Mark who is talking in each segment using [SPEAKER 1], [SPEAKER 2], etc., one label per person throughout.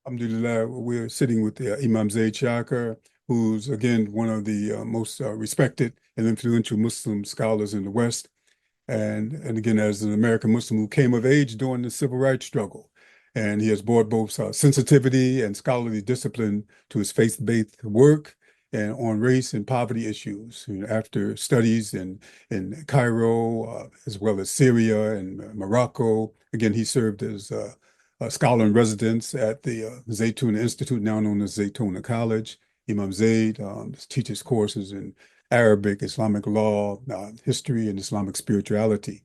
[SPEAKER 1] Alhamdulillah, we're sitting with Imam Zaid, who's again one of the most respected and influential Muslim scholars in the West. And again, as an American Muslim who came of age during the civil rights struggle. And he has brought both sensitivity and scholarly discipline to his faith-based work and on race and poverty issues. You know, after studies in Cairo, as well as Syria and Morocco, again, he served as a scholar in residence at the Zaytuna Institute, now known as Zaytuna College. Imam Zaid teaches courses in Arabic, Islamic law, history, and Islamic spirituality.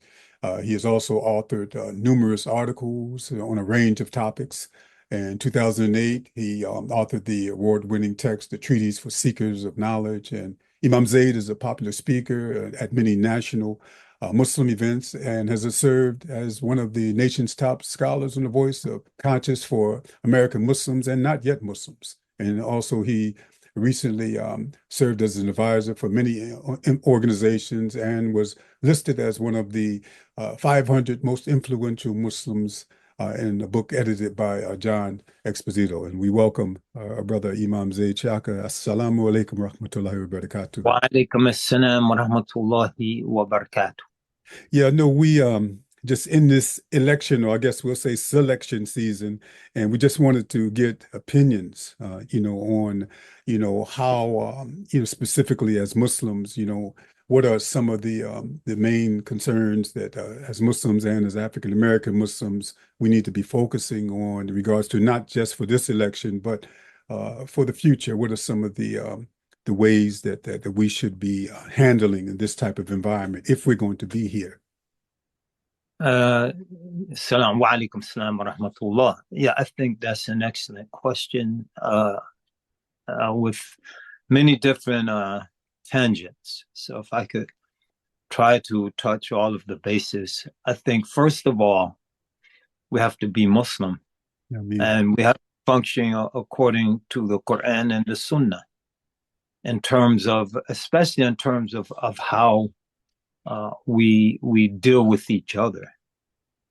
[SPEAKER 1] He has also authored numerous articles on a range of topics. In 2008, he authored the award-winning text, The Treatise for Seekers of Knowledge. And Imam Zaid is a popular speaker at many national Muslim events and has served as one of the nation's top scholars and the voice of conscience for American Muslims and not yet Muslims. And also he recently served as an advisor for many organizations and was listed as one of the 500 most influential Muslims in a book edited by John Exposito. And we welcome our brother Imam Zaid Shaka. Assalamu alaikum rahmatullahi wa barakatuh.
[SPEAKER 2] Wa alaikum assalam wa rahmatullahi wa barakatuh.
[SPEAKER 1] Yeah, no, we just in this election, or I guess we'll say selection season, and we just wanted to get opinions, on, how, specifically as Muslims, what are some of the main concerns that as Muslims and as African American Muslims we need to be focusing on in regards to not just for this election, but for the future. What are some of the ways that we should be handling in this type of environment if we're going to be here?
[SPEAKER 2] Salam wa alaikum salam wa rahmatullah. Yeah, I think that's an excellent question with many different tangents. So if I could try to touch all of the bases, I think first of all, we have to be Muslim. And we have to function according to the Quran and the Sunnah especially in terms of how we deal with each other.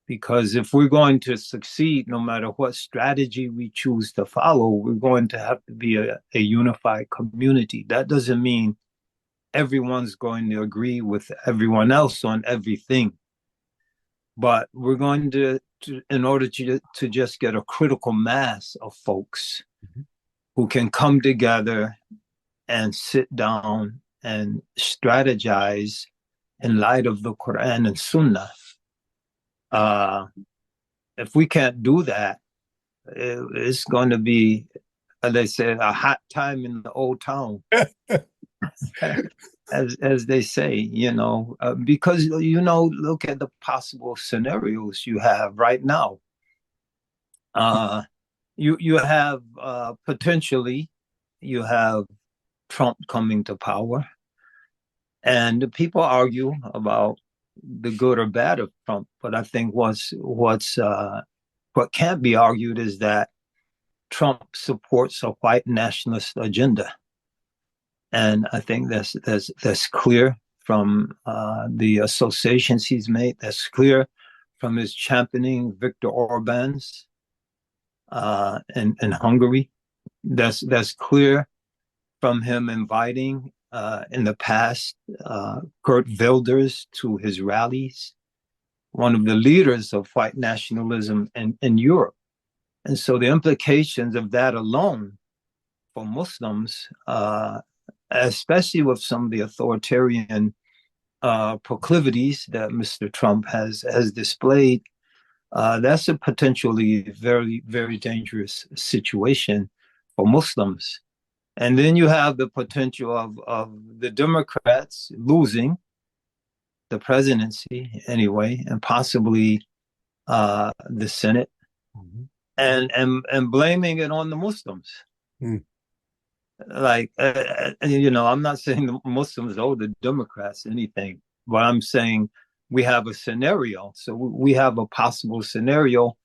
[SPEAKER 2] Because if we're going to succeed, no matter what strategy we choose to follow, we're going to have to be a unified community. That doesn't mean everyone's going to agree with everyone else on everything. But we're going to in order to just get a critical mass of folks who can come together and sit down and strategize in light of the Quran and Sunnah. If we can't do that, it's going to be, as they say, a hot time in the old town, as they say, because, look at the possible scenarios you have right now. You have potentially, you have Trump coming to power, and people argue about the good or bad of Trump. But I think what can't be argued is that Trump supports a white nationalist agenda, and I think that's clear from the associations he's made. That's clear from his championing Viktor Orban's in Hungary. That's clear from him inviting in the past Kurt Wilders to his rallies, one of the leaders of white nationalism in Europe. And so the implications of that alone for Muslims, especially with some of the authoritarian proclivities that Mr. Trump has displayed, that's a potentially very, very dangerous situation for Muslims. And then you have the potential of the Democrats losing the presidency anyway, and possibly the Senate, and blaming it on the Muslims. Like, I'm not saying the Muslims owe the Democrats anything, but I'm saying we have a scenario. So we have a possible scenario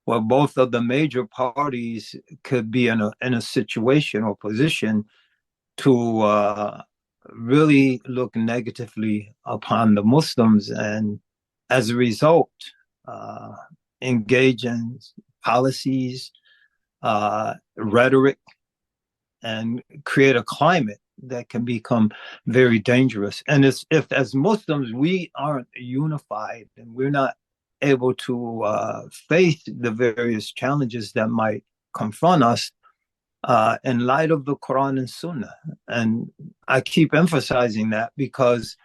[SPEAKER 2] where both of the major parties could be in a situation or position to really look negatively upon the Muslims, and as a result, engage in policies rhetoric and create a climate that can become very dangerous. And if as Muslims we aren't unified and we're not able to face the various challenges that might confront us in light of the Quran and Sunnah. And I keep emphasizing that because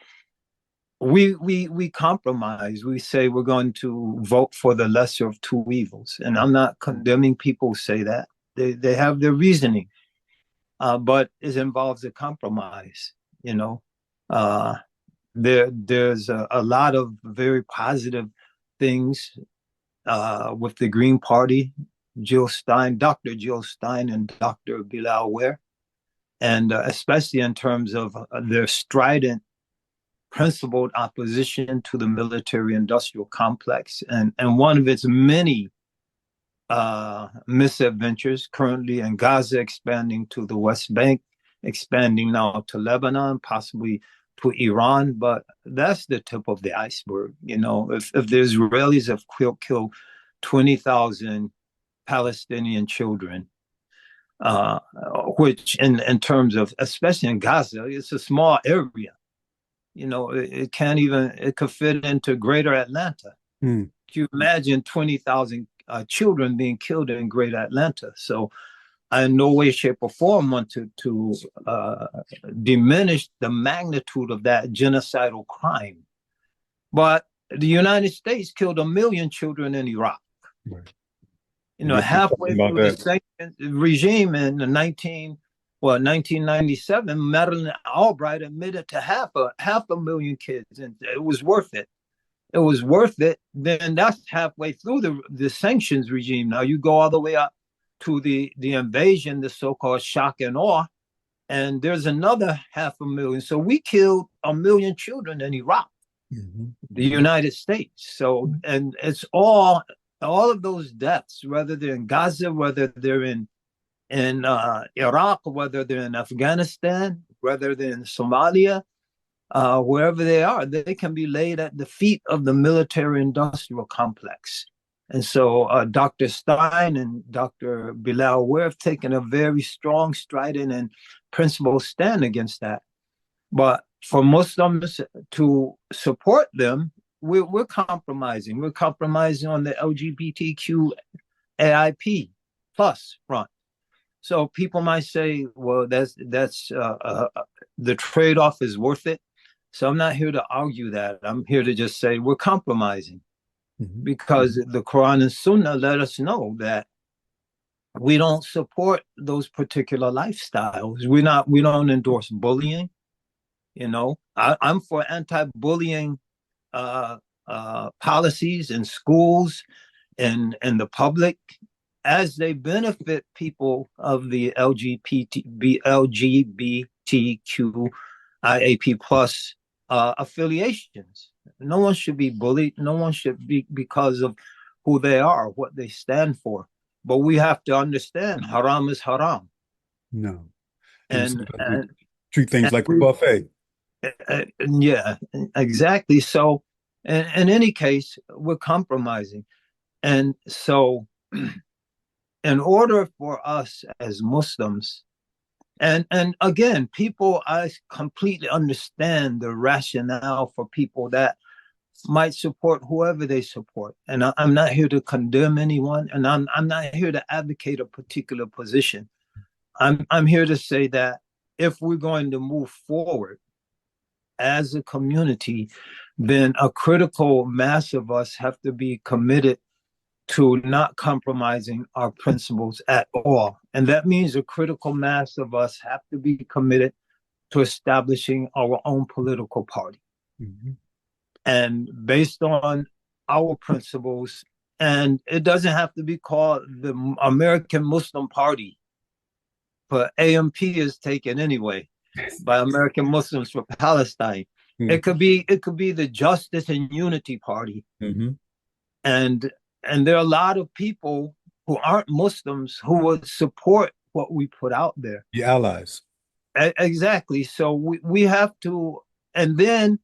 [SPEAKER 2] we compromise. We say we're going to vote for the lesser of two evils. And I'm not condemning people who say that. They have their reasoning. But it involves a compromise, you know. There's a lot of very positive things with the Green Party, Dr. Jill Stein and Dr. Bilal Ware, and especially in terms of their strident, principled opposition to the military-industrial complex, and one of its many misadventures currently in Gaza, expanding to the West Bank, expanding now to Lebanon, possibly to Iran. But that's the tip of the iceberg. You know, if the Israelis have killed 20,000 Palestinian children, which in terms of, especially in Gaza, it's a small area. You know, it could fit into greater Atlanta.
[SPEAKER 1] Mm.
[SPEAKER 2] Can you imagine 20,000 children being killed in Greater Atlanta? So I in no way, shape, or form want to diminish the magnitude of that genocidal crime. But the United States killed 1 million children in Iraq.
[SPEAKER 1] Right.
[SPEAKER 2] You know, halfway through the second regime in 1997, Madeleine Albright admitted to half a million kids, and it was worth it. It was worth it. Then that's halfway through the sanctions regime. Now you go all the way up to the invasion, the so-called shock and awe, and there's another 500,000. So we killed 1 million children in Iraq, the United States. So, and it's all of those deaths, whether they're in Gaza, whether they're in Iraq, whether they're in Afghanistan, whether they're in Somalia, wherever they are, they can be laid at the feet of the military-industrial complex. And so Dr. Stein and Dr. Bilal Ware have taken a very strong, strident, and principled stand against that. But for Muslims to support them, we're compromising. We're compromising on the LGBTQ AIP plus front. So people might say, well, that's the trade-off is worth it. So I'm not here to argue that. I'm here to just say we're compromising because the Quran and Sunnah let us know that we don't support those particular lifestyles. We don't endorse bullying. You know, I'm for anti-bullying policies in schools and the public as they benefit people of the LGBTQIAP plus affiliations. No one should be bullied. No one should be because of who they are, what they stand for. But we have to understand haram is haram.
[SPEAKER 1] No.
[SPEAKER 2] And
[SPEAKER 1] treat things like a buffet.
[SPEAKER 2] Yeah, exactly. So in any case, we're compromising. And so in order for us as Muslims, and again, I completely understand the rationale for people that might support whoever they support. And I'm not here to condemn anyone, and I'm not here to advocate a particular position. I'm here to say that if we're going to move forward as a community, then a critical mass of us have to be committed to not compromising our principles at all. And that means a critical mass of us have to be committed to establishing our own political party. And based on our principles, and it doesn't have to be called the American Muslim Party, but AMP is taken anyway by American Muslims for Palestine. It could be the Justice and Unity Party. And there are a lot of people who aren't Muslims who would support what we put out there.
[SPEAKER 1] The allies.
[SPEAKER 2] Exactly. So we have to, and then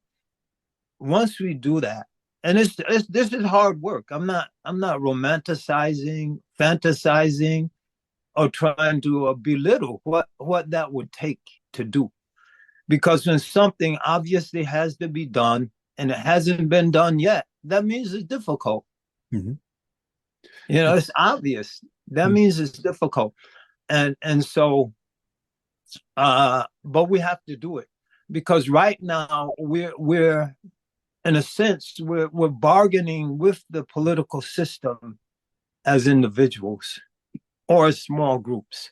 [SPEAKER 2] once we do that, and this is hard work. I'm not romanticizing, fantasizing. or trying to belittle what that would take to do. Because when something obviously has to be done and it hasn't been done yet, that means it's difficult.
[SPEAKER 1] Mm-hmm.
[SPEAKER 2] It's obvious. That means it's difficult. And so but we have to do it because right now we're in a sense we're bargaining with the political system as individuals or as small groups.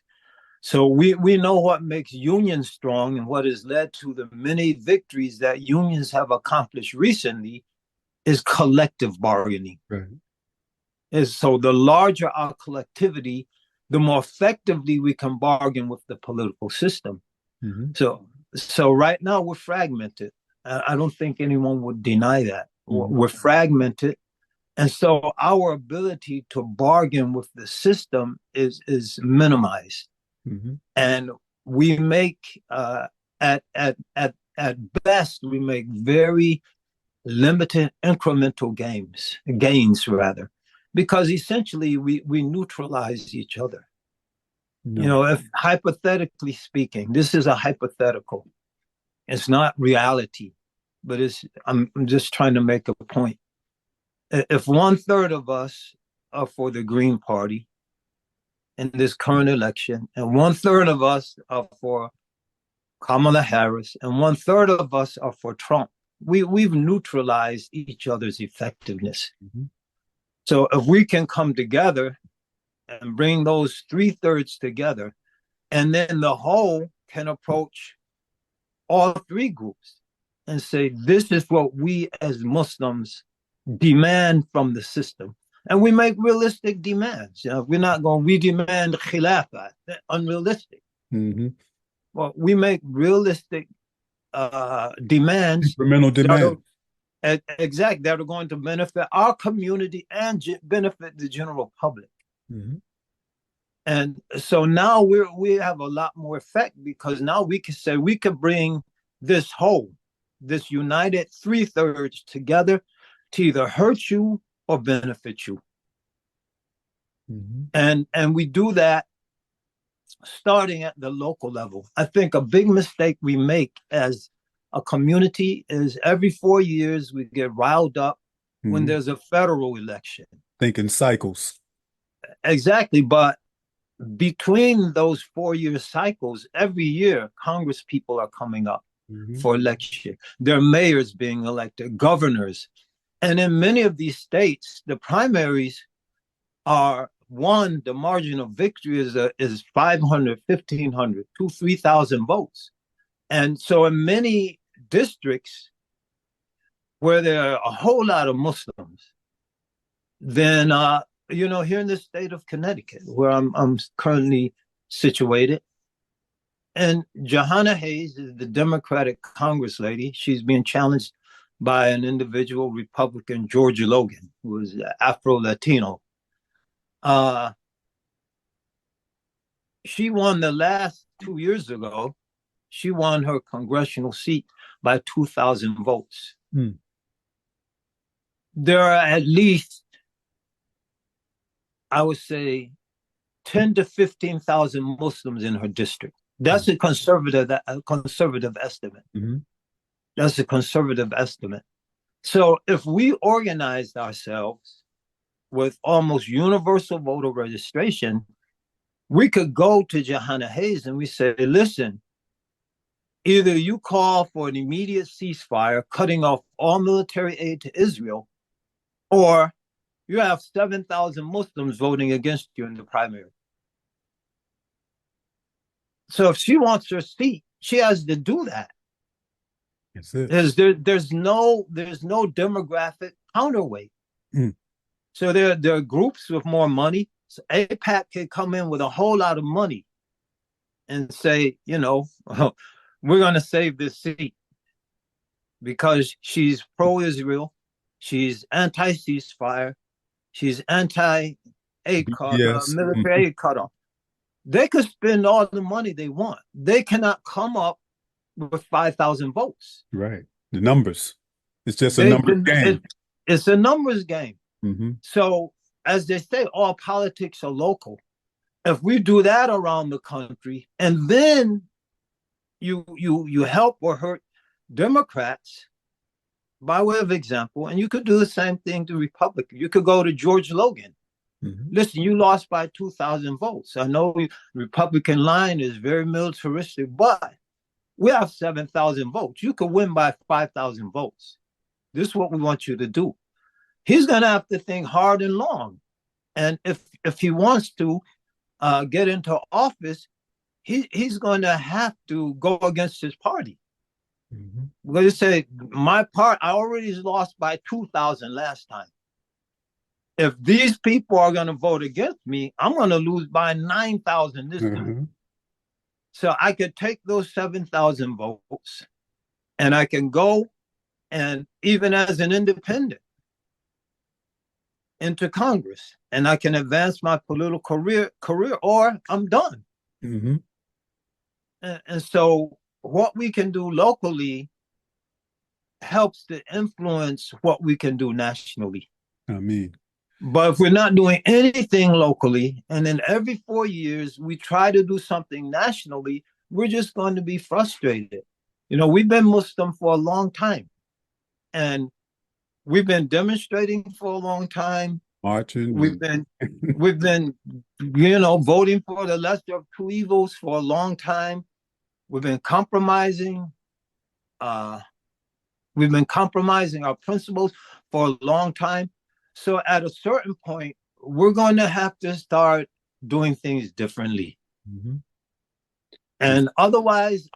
[SPEAKER 2] So we know what makes unions strong and what has led to the many victories that unions have accomplished recently is collective bargaining.
[SPEAKER 1] Right.
[SPEAKER 2] Is so the larger our collectivity, the more effectively we can bargain with the political system.
[SPEAKER 1] Mm-hmm.
[SPEAKER 2] So right now we're fragmented. I don't think anyone would deny that.
[SPEAKER 1] Mm-hmm.
[SPEAKER 2] We're fragmented. And so our ability to bargain with the system is minimized.
[SPEAKER 1] Mm-hmm.
[SPEAKER 2] And we make at best we make very limited incremental gains rather, because essentially we neutralize each other.
[SPEAKER 1] No.
[SPEAKER 2] If hypothetically speaking, this is a hypothetical. It's not reality, but I'm just trying to make a point. If 1/3 of us are for the Green Party in this current election, and 1/3 of us are for Kamala Harris, and 1/3 of us are for Trump, we've neutralized each other's effectiveness.
[SPEAKER 1] Mm-hmm.
[SPEAKER 2] So if we can come together and bring those 3/3 together, and then the whole can approach all three groups and say, this is what we as Muslims demand from the system. And we make realistic demands. We're not going, we demand khilafah, unrealistic.
[SPEAKER 1] Mm-hmm.
[SPEAKER 2] Well, we make realistic demands.
[SPEAKER 1] Incremental demand.
[SPEAKER 2] Exactly, that are going to benefit our community and benefit the general public.
[SPEAKER 1] Mm-hmm.
[SPEAKER 2] And so now we have a lot more effect because now we can say we can bring this whole, this united 3/3 together to either hurt you or benefit you.
[SPEAKER 1] Mm-hmm.
[SPEAKER 2] And we do that starting at the local level. I think a big mistake we make as a community is every 4 years we get riled up when there's a federal election.
[SPEAKER 1] Thinking cycles.
[SPEAKER 2] Exactly, but between those 4-year cycles, every year, Congress people are coming up for election. There are mayors being elected, governors. And in many of these states, the primaries are won, the margin of victory is 500, 1,500, 2,000, 3,000 votes. And so in many districts where there are a whole lot of Muslims, then here in the state of Connecticut, where I'm currently situated. And Jahana Hayes is the Democratic Congress lady. She's being challenged by an individual Republican, George Logan, who is Afro-Latino. She won the last 2 years ago. She won her congressional seat by 2,000 votes. There are at least, I would say, 10 to 15,000 Muslims in her district. That's a conservative estimate. That's a conservative estimate. So if we organized ourselves with almost universal voter registration, we could go to Jahana Hayes and we say, listen, either you call for an immediate ceasefire, cutting off all military aid to Israel, or you have 7,000 Muslims voting against you in the primary. So if she wants her seat, she has to do that.
[SPEAKER 1] That's it.
[SPEAKER 2] There's no demographic counterweight. So there are groups with more money. So AIPAC could come in with a whole lot of money and say, we're going to save this seat because she's pro-Israel, she's anti-ceasefire, she's anti-aid cut, military aid cutoff. They could spend all the money they want. They cannot come up with 5,000 votes.
[SPEAKER 1] Right. The numbers. It's just a numbers game.
[SPEAKER 2] It's a numbers game.
[SPEAKER 1] Mm-hmm.
[SPEAKER 2] So, as they say, all politics are local. If we do that around the country, and then you help or hurt Democrats by way of example, and you could do the same thing to Republicans. You could go to George Logan. Mm-hmm. Listen, you lost by 2,000 votes. I know the Republican line is very militaristic, but we have 7,000 votes. You could win by 5,000 votes. This is what we want you to do. He's going to have to think hard and long. And if he wants to get into office, he's going to have to go against his party. Mm-hmm. We're going to say, my part, I already lost by 2,000 last time. If these people are going to vote against me, I'm going to lose by 9,000 this time. So I could take those 7,000 votes and I can go and even as an independent into Congress and I can advance my political career or I'm done. Mm-hmm. And so what we can do locally helps to influence what we can do nationally. But if we're not doing anything locally, and then every 4 years we try to do something nationally, we're just going to be frustrated. You know, we've been Muslim for a long time, and we've been demonstrating for a long time.
[SPEAKER 1] Marching.
[SPEAKER 2] We've been, voting for the lesser of two evils for a long time. We've been compromising. We've been compromising our principles for a long time. So at a certain point, we're going to have to start doing things differently. Mm-hmm. And otherwise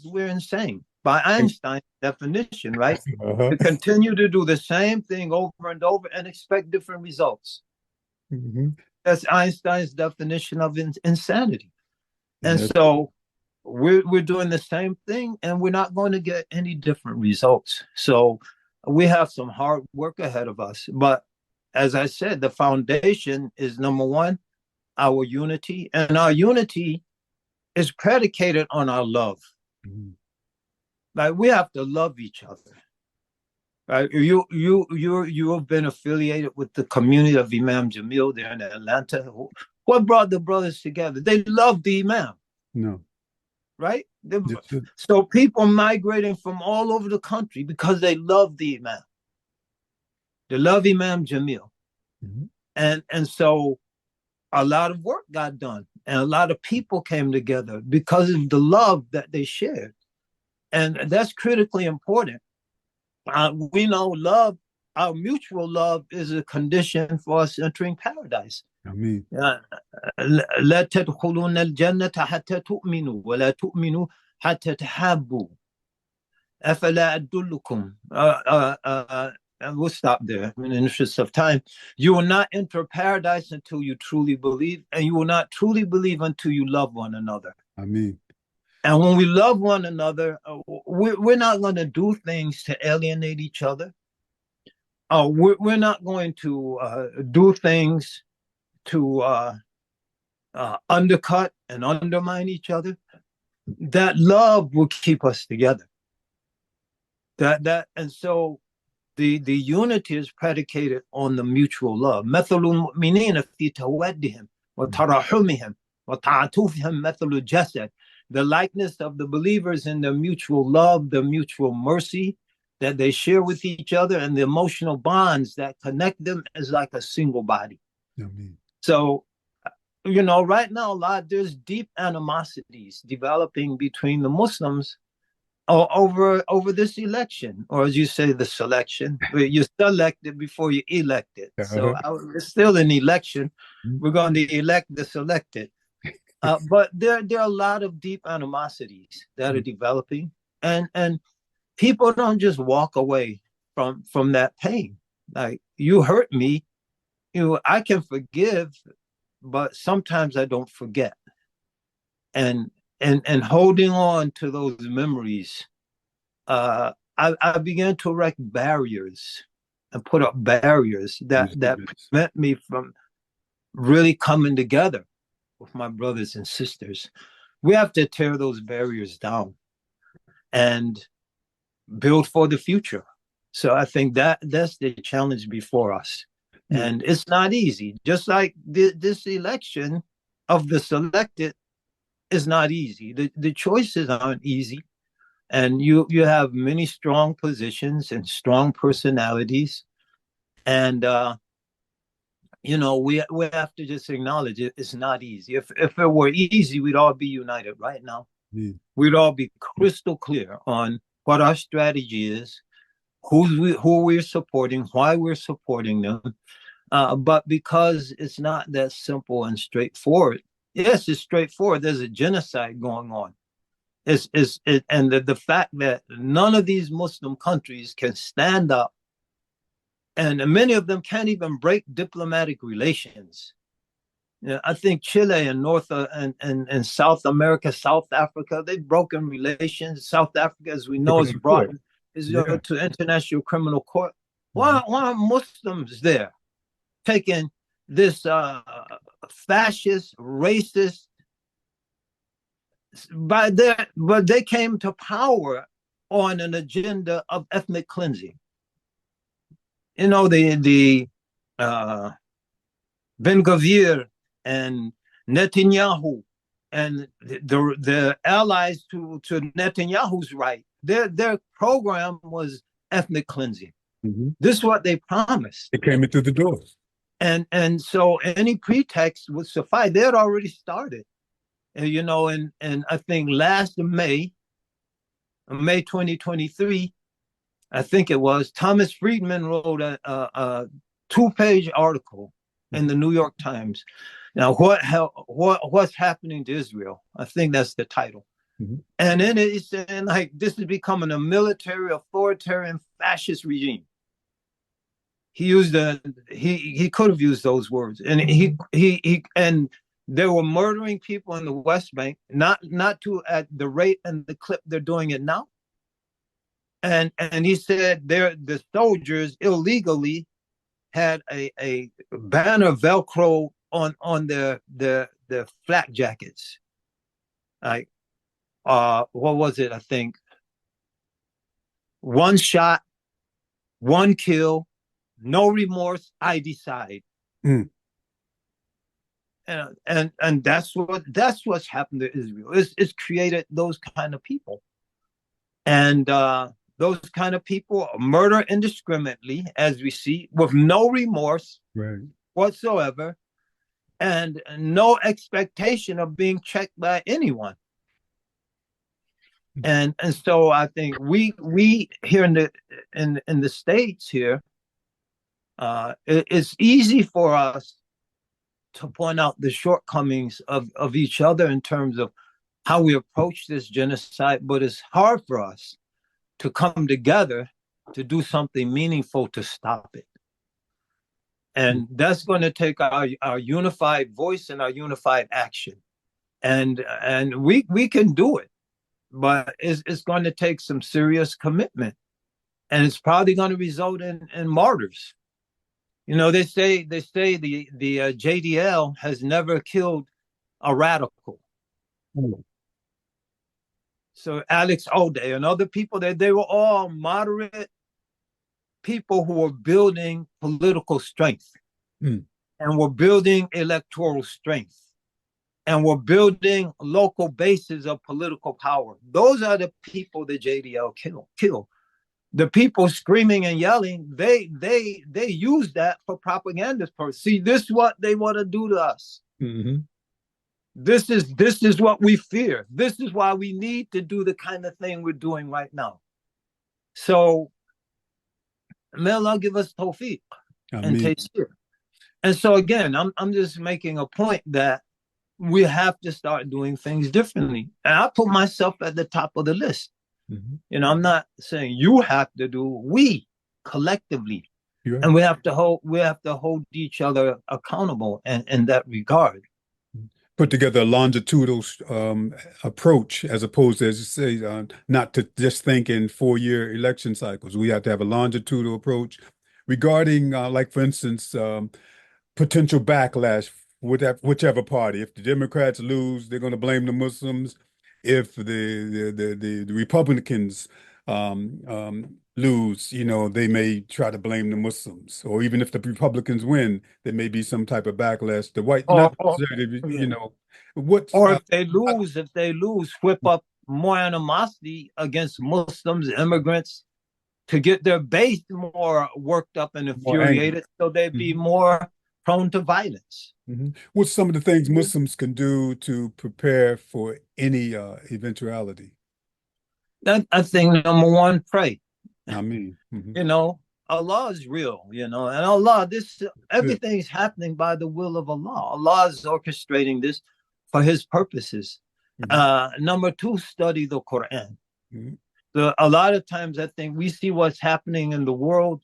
[SPEAKER 2] we're insane by Einstein's definition, right? To continue to do the same thing over and over and expect different results. Mm-hmm. That's Einstein's definition of insanity. And so we're doing the same thing and we're not going to get any different results. So we have some hard work ahead of us. But as I said, the foundation is number one, our unity. And our unity is predicated on our love. Mm-hmm. Like we have to love each other. Right? You have been affiliated with the community of Imam Jamil there in Atlanta. What brought the brothers together? They loved the Imam.
[SPEAKER 1] No.
[SPEAKER 2] Right? So people migrating from all over the country because they love the Imam. They love Imam Jamil. Mm-hmm. And so a lot of work got done and a lot of people came together because of the love that they shared. And that's critically important. We know love, our mutual love is a condition for us entering paradise.
[SPEAKER 1] Ameen.
[SPEAKER 2] لا تدخلون الجنة حتى تؤمنوا ولا تؤمنوا حتى تحابوا أفلا أدلكم. And we'll stop there in the interest of time. You will not enter paradise until you truly believe, and you will not truly believe until you love one another.
[SPEAKER 1] Ameen.
[SPEAKER 2] And when we love one another, we're not going to do things to alienate each other. We're not going to do things to undercut and undermine each other. That love will keep us together. And so the unity is predicated on the mutual love. مثل المؤمنين في تودهم وتراحمهم وتعاطفهم مثل الجسد. The likeness of the believers in the mutual love, the mutual mercy that they share with each other, and the emotional bonds that connect them is like a single body.
[SPEAKER 1] Ameen.
[SPEAKER 2] So, right now, there's deep animosities developing between the Muslims over this election, or as you say, the selection. You're selected before you elected. So it's still an election. We're going to elect the selected. But there are a lot of deep animosities that are developing, and people don't just walk away from that pain. Like, you hurt me, I can forgive, but sometimes I don't forget. And holding on to those memories, I began to erect barriers and put up barriers that prevent me from really coming together with my brothers and sisters. We have to tear those barriers down and build for the future. So I think that's the challenge before us. And it's not easy. Just like this election, of the selected is not easy. The choices aren't easy. And you have many strong positions and strong personalities. And we have to just acknowledge it's not easy. If it were easy, we'd all be united right now.
[SPEAKER 1] Yeah.
[SPEAKER 2] We'd all be crystal clear on what our strategy is, who we're supporting, why we're supporting them. But because it's not that simple and straightforward, yes, it's straightforward. There's a genocide going on. And the fact that none of these Muslim countries can stand up, and many of them can't even break diplomatic relations. I think Chile and and South America, South Africa, they've broken relations. South Africa, as we know, is brought to International Criminal Court. Why are Muslims there taking this fascist, racist, but they came to power on an agenda of ethnic cleansing. The Ben Gvir and Netanyahu and the allies to Netanyahu's right, their program was ethnic cleansing.
[SPEAKER 1] Mm-hmm.
[SPEAKER 2] This is what they promised.
[SPEAKER 1] It came in through the doors.
[SPEAKER 2] And so any pretext would suffice. They had already started. And I think last May 2023, I think it was, Thomas Friedman wrote a 2-page article in the New York Times. Now, what's happening to Israel? I think that's the title. Mm-hmm. And in it, he's saying, like, this is becoming a military, authoritarian, fascist regime. He could have used those words, and and they were murdering people in the West Bank, not at the rate and the clip they're doing it now. And he said the soldiers illegally had a banner Velcro on their flak jackets. Like, what was it? I think 1 shot, 1 kill, no remorse, I decide. Mm. And that's what's happened to Israel. It's created those kind of people. And those kind of people murder indiscriminately, as we see, with no remorse whatsoever, and no expectation of being checked by anyone. And so I think we here in the States here, it's easy for us to point out the shortcomings of each other in terms of how we approach this genocide, but it's hard for us to come together to do something meaningful to stop it. And that's going to take our unified voice and our unified action. And we can do it, but it's going to take some serious commitment. And it's probably going to result in martyrs. They say the JDL has never killed a radical. Mm. So Alex O'Day and other people, they were all moderate people who were building political strength and were building electoral strength and were building local bases of political power. Those are the people that JDL killed. The people screaming and yelling, they use that for propaganda purposes. See, this is what they want to do to us. Mm-hmm. This is what we fear. This is why we need to do the kind of thing we're doing right now. So, may Allah give us tawfiq and taysir. And so again, I'm just making a point that we have to start doing things differently. And I put myself at the top of the list. Mm-hmm. I'm not saying you have to do, we collectively, and we have to hold each other accountable in that regard.
[SPEAKER 1] Put together a longitudinal approach, as opposed to, as you say, not to just think in 4-year election cycles. We have to have a longitudinal approach regarding, like, for instance, potential backlash with whichever party. If the Democrats lose, they're going to blame the Muslims. If the Republicans lose, they may try to blame the Muslims, or even if the Republicans win, there may be some type of backlash. The white, not
[SPEAKER 2] Or
[SPEAKER 1] necessarily,
[SPEAKER 2] yeah.
[SPEAKER 1] what's
[SPEAKER 2] Or if they lose, whip up more animosity against Muslims, immigrants, to get their base more worked up and
[SPEAKER 1] more angry.
[SPEAKER 2] infuriated, so they'd be
[SPEAKER 1] Mhm,
[SPEAKER 2] more prone to violence.
[SPEAKER 1] What's some of the things Muslims can do to prepare for any eventuality?
[SPEAKER 2] I think number one, pray.
[SPEAKER 1] I mean,
[SPEAKER 2] You know, Allah is real. And Allah, this
[SPEAKER 1] yeah.
[SPEAKER 2] everything's happening by the will of Allah. Allah is orchestrating this for His purposes.
[SPEAKER 1] Mhm,
[SPEAKER 2] Number two, study the Quran.
[SPEAKER 1] mhm,
[SPEAKER 2] A lot of times, I think we see what's happening in the world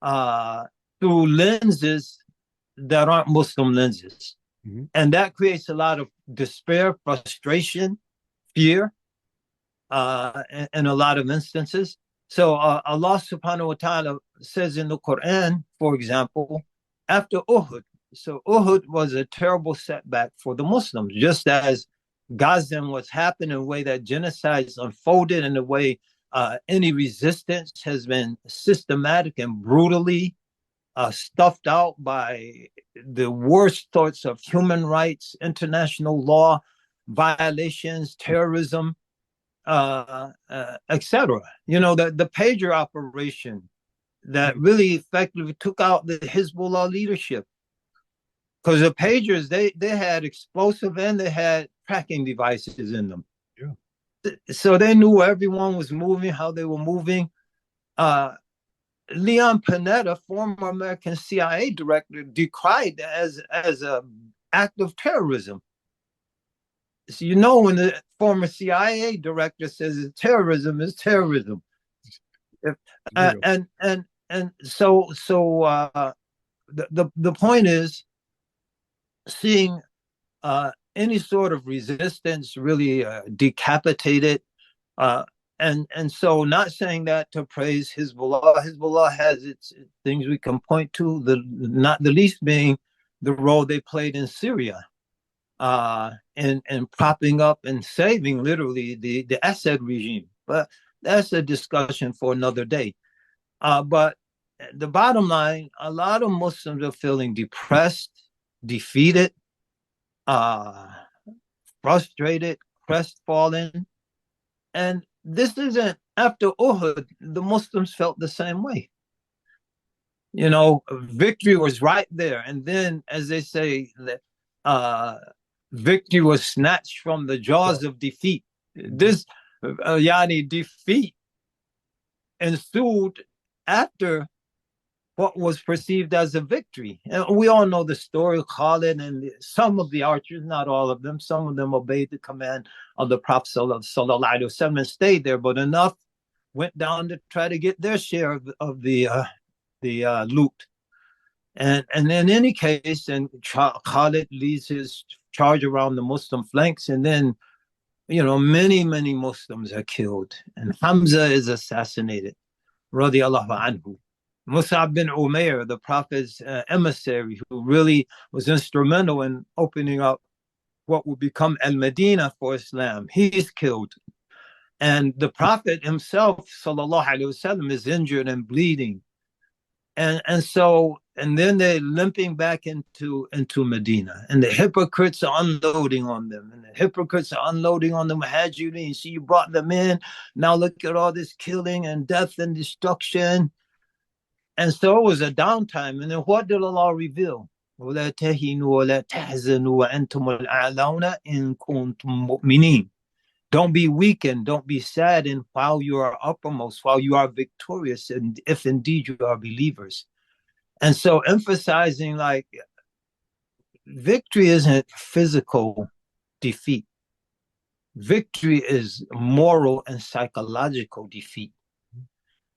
[SPEAKER 2] uh, through lenses that aren't Muslim lenses.
[SPEAKER 1] mhm,
[SPEAKER 2] And that creates a lot of despair, frustration, fear in a lot of instances. So Allah subhanahu wa ta'ala says in the Quran, for example, after Uhud, so Uhud was a terrible setback for the Muslims, just as Gaza was happening, the way that genocides unfolded, and the way any resistance has been systematic and brutally stuffed out by the worst sorts of human rights, international law violations, terrorism, etc. The pager operation that
[SPEAKER 1] mhm.
[SPEAKER 2] really effectively took out the Hezbollah leadership, because the pagers they had explosive and they had tracking devices in them,
[SPEAKER 1] Yeah.
[SPEAKER 2] so they knew where everyone was moving, how they were moving. Uh, Leon Panetta, former American CIA director, decried as a act of terrorism. So when the former CIA director says it's terrorism, is terrorism. If,
[SPEAKER 1] Real.
[SPEAKER 2] and so the point is seeing any sort of resistance really decapitated. Uh, and so not saying that to praise Hezbollah. Hezbollah has its things we can point to, not the least being the role they played in Syria, and propping up and saving literally the Assad regime. But that's a discussion for another day. But the bottom line, a lot of Muslims are feeling depressed, defeated, uh, frustrated, crestfallen. And this isn't after Uhud, the Muslims felt the same way. Victory was right there. And then, as they say, uh, victory was snatched from the
[SPEAKER 1] Yeah.
[SPEAKER 2] jaws of defeat.
[SPEAKER 1] Mhm.
[SPEAKER 2] This Yani defeat ensued after what was perceived as a victory. And we all know the story of Khalid and some of the archers, not all of them. Some of them obeyed the command of the Prophet sallallahu alaihi wasallam and stayed there, but enough went down to try to get their share of the loot. And in any case, and Khalid leads his charge around the Muslim flanks, and then many Muslims are killed, and Hamza is assassinated, radiallahu anhu. Mus'ab bin Umair, the Prophet's emissary, who really was instrumental in opening up what would become Al Medina for Islam, he's killed. And the Prophet himself, sallallahu alaihi wasallam, is injured and bleeding. And then they're limping back into Medina, and the hypocrites are unloading on them, and the hypocrites are unloading on the Muhajirin. See, you brought them in. Now look at all this killing and death and destruction. And so it was a downtime. And then what did Allah reveal? وَلَا تَهِنُوا وَلَا تَحْزَنُوا وَأَنْتُمُ الْأَعْلَوْنَ إِن كُنتُم مُؤْمِنِينَ. Don't be weakened, don't be saddened while you are uppermost, while you are victorious, and if indeed you are believers. And so emphasizing like victory isn't physical defeat. Victory is moral and psychological defeat.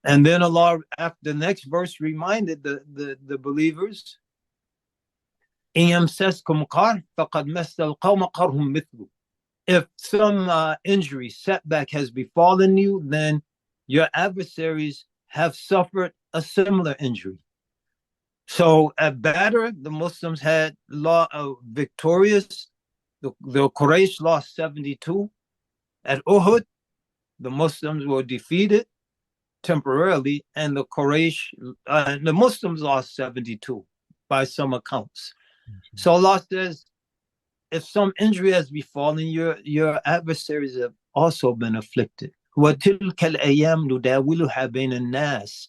[SPEAKER 2] And then Allah, after the next verse, reminded the believers, if some injury, setback has befallen you, then your adversaries have suffered a similar injury. So at Badr, the Muslims had victorious. The Quraysh lost 72. At Uhud, the Muslims were defeated. temporarily, and the Muslims lost 72 by some accounts. So Allah says, if some injury has befallen, your adversaries have also been afflicted. وَتِلْكَ الْأَيَّامُ نُدَاوِلُهَا بَيْنَ النَّاسِ.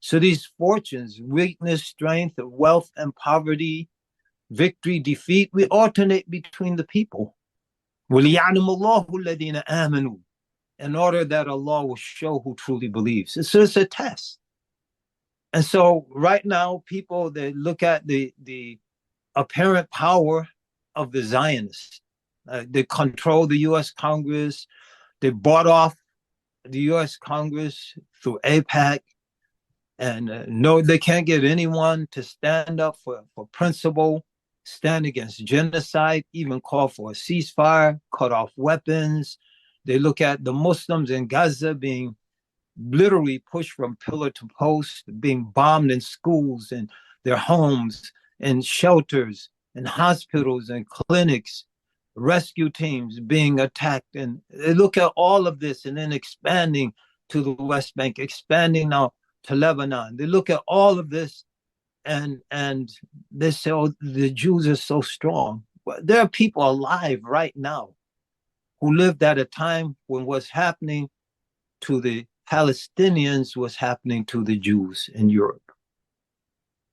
[SPEAKER 2] So these fortunes, weakness, strength, wealth, and poverty, victory, defeat, we alternate between the people. وَلِيَعْلَمَ اللَّهُ الَّذِينَ آمَنُوا. In order that Allah will show who truly believes. So it's a test. And so right now, people, they look at the apparent power of the Zionists. They control the U.S. Congress. They bought off the U.S. Congress through AIPAC. And no, they can't get anyone to stand up for principle, stand against genocide, even call for a ceasefire, cut off weapons. They look at the Muslims in Gaza being literally pushed from pillar to post, being bombed in schools and their homes and shelters and hospitals and clinics, rescue teams being attacked. And they look at all of this and then expanding to the West Bank, expanding now to Lebanon. They look at all of this and they say, oh, the Jews are so strong. Well, there are people alive right now who lived at a time when what's happening to the Palestinians was happening to the Jews in Europe.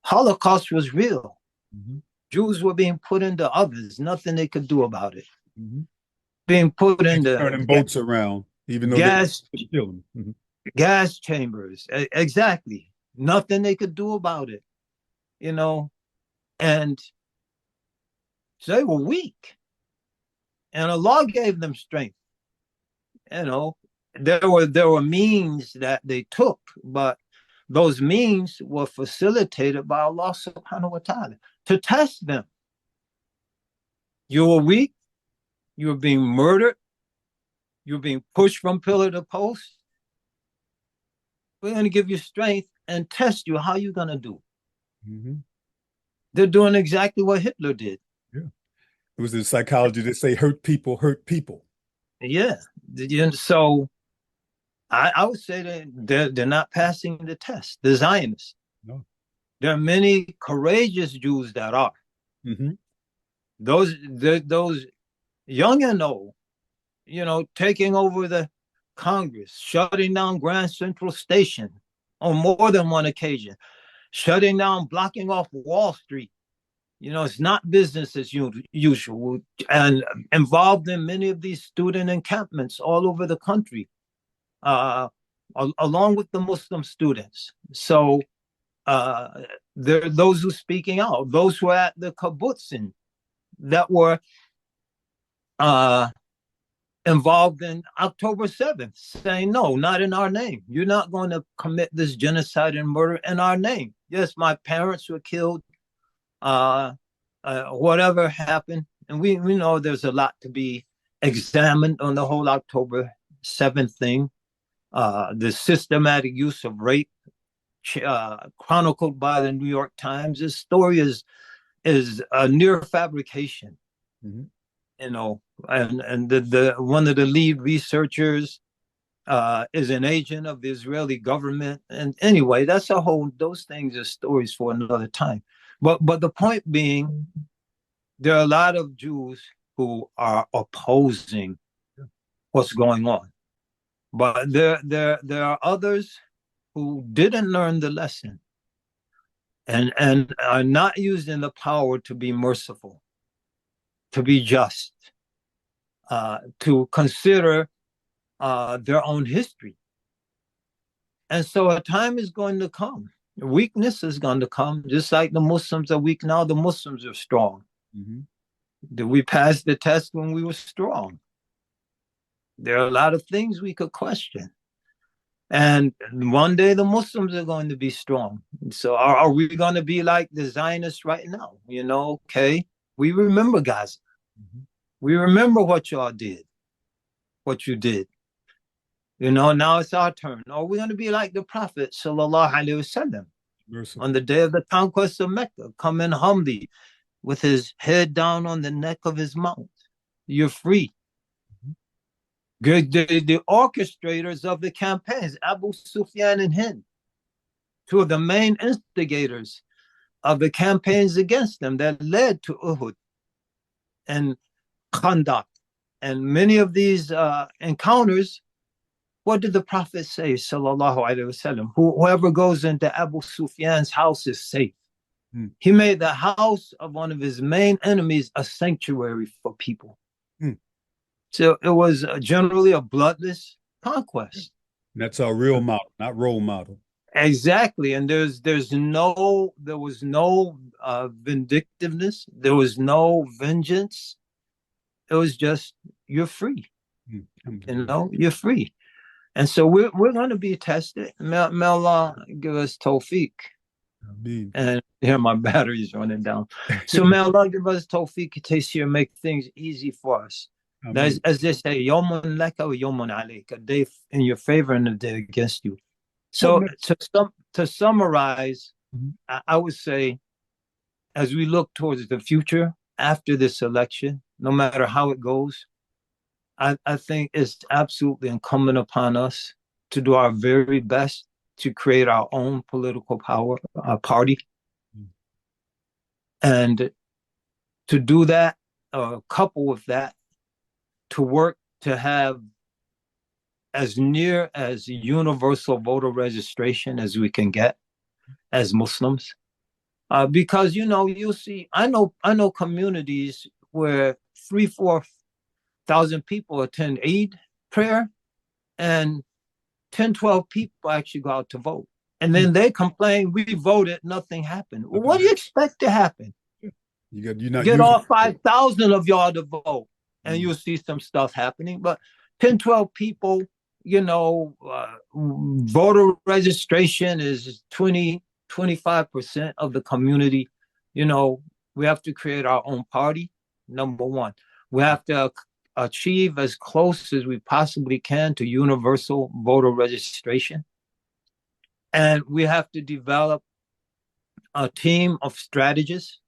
[SPEAKER 2] Holocaust was real. Mm-hmm. Jews were being put into ovens, nothing they could do about it. Mm-hmm. Being put into
[SPEAKER 1] turning boats around, even though
[SPEAKER 2] gas,
[SPEAKER 1] they kill them. Mm-hmm.
[SPEAKER 2] Gas chambers. Exactly. Nothing they could do about it. You know, and so they were weak. And Allah gave them strength. You know, there were means that they took, but those means were facilitated by Allah subhanahu wa ta'ala to test them. You were weak, you were being murdered, you were being pushed from pillar to post. We're going to give you strength and test you. How are you going to do? Mm-hmm. They're doing exactly what Hitler did.
[SPEAKER 1] Yeah. It was the psychology that say hurt people hurt people.
[SPEAKER 2] Yeah. So I would say that they're not passing the test, the Zionists. No. There are many courageous Jews that are. Mm-hmm. Those young and old, you know, taking over the Congress, shutting down Grand Central Station on more than one occasion, shutting down, blocking off Wall Street. You know, it's not business as usual, and involved in many of these student encampments all over the country, along with the Muslim students. So there are those who are speaking out, those who are at the kibbutzim that were involved in October 7th, saying, no, not in our name. You're not going to commit this genocide and murder in our name. Yes, my parents were killed. Whatever happened. And we know there's a lot to be examined on the whole October 7th thing. The systematic use of rape chronicled by the New York Times. This story is a near fabrication. Mm-hmm. You know, and the one of the lead researchers is an agent of the Israeli government. And anyway, those things are stories for another time. But the point being, there are a lot of Jews who are opposing what's going on. But there are others who didn't learn the lesson and are not using the power to be merciful, to be just, to consider their own history. And so a time is going to come. Weakness is going to come, just like the Muslims are weak now. The Muslims are strong. Mm-hmm. Did we pass the test when we were strong? There are a lot of things we could question. And one day the Muslims are going to be strong. So are we going to be like the Zionists right now? You know, okay, we remember Gaza. Mm-hmm. We remember what y'all did, what you did. You know, now it's our turn. Are we going to be like the Prophet sallallahu alaihi wasallam on the day of the conquest of Mecca, coming humbly with his head down on the neck of his mount? You're free. Mm-hmm. The orchestrators of the campaigns, Abu Sufyan and Hind, two of the main instigators of the campaigns against them that led to Uhud and Khandaq. And many of these encounters, what did the Prophet say, sallallahu alaihi wasallam? Whoever goes into Abu Sufyan's house is safe. Hmm. He made the house of one of his main enemies a sanctuary for people. Hmm. So it was generally a bloodless conquest.
[SPEAKER 1] That's our real model, not role model.
[SPEAKER 2] Exactly, and there was no vindictiveness. There was no vengeance. It was just you're free. You're free. And so we're going to be tested. May Allah give us tawfiq. Ameen. And here my battery's running down. So may Allah give us tawfiq to make things easy for us. As they say, yawmun laka wa yawmun alayka, a day in your favor and a day against you. So to summarize, I would say, as we look towards the future after this election, no matter how it goes, I think it's absolutely incumbent upon us to do our very best to create our own political power, our party. And to do that, couple with that, to work to have as near as universal voter registration as we can get as Muslims. Because, you'll see, I know communities where 3,000-4,000 people attend Eid prayer and 10-12 people actually go out to vote. And then they complain, we voted, nothing happened. Well, what do you expect to happen? Get all 5,000 of y'all to vote and you'll see some stuff happening. But 10-12 people, voter registration is 20-25% of the community. We have to create our own party, number one. We have to achieve as close as we possibly can to universal voter registration. And we have to develop a team of strategists.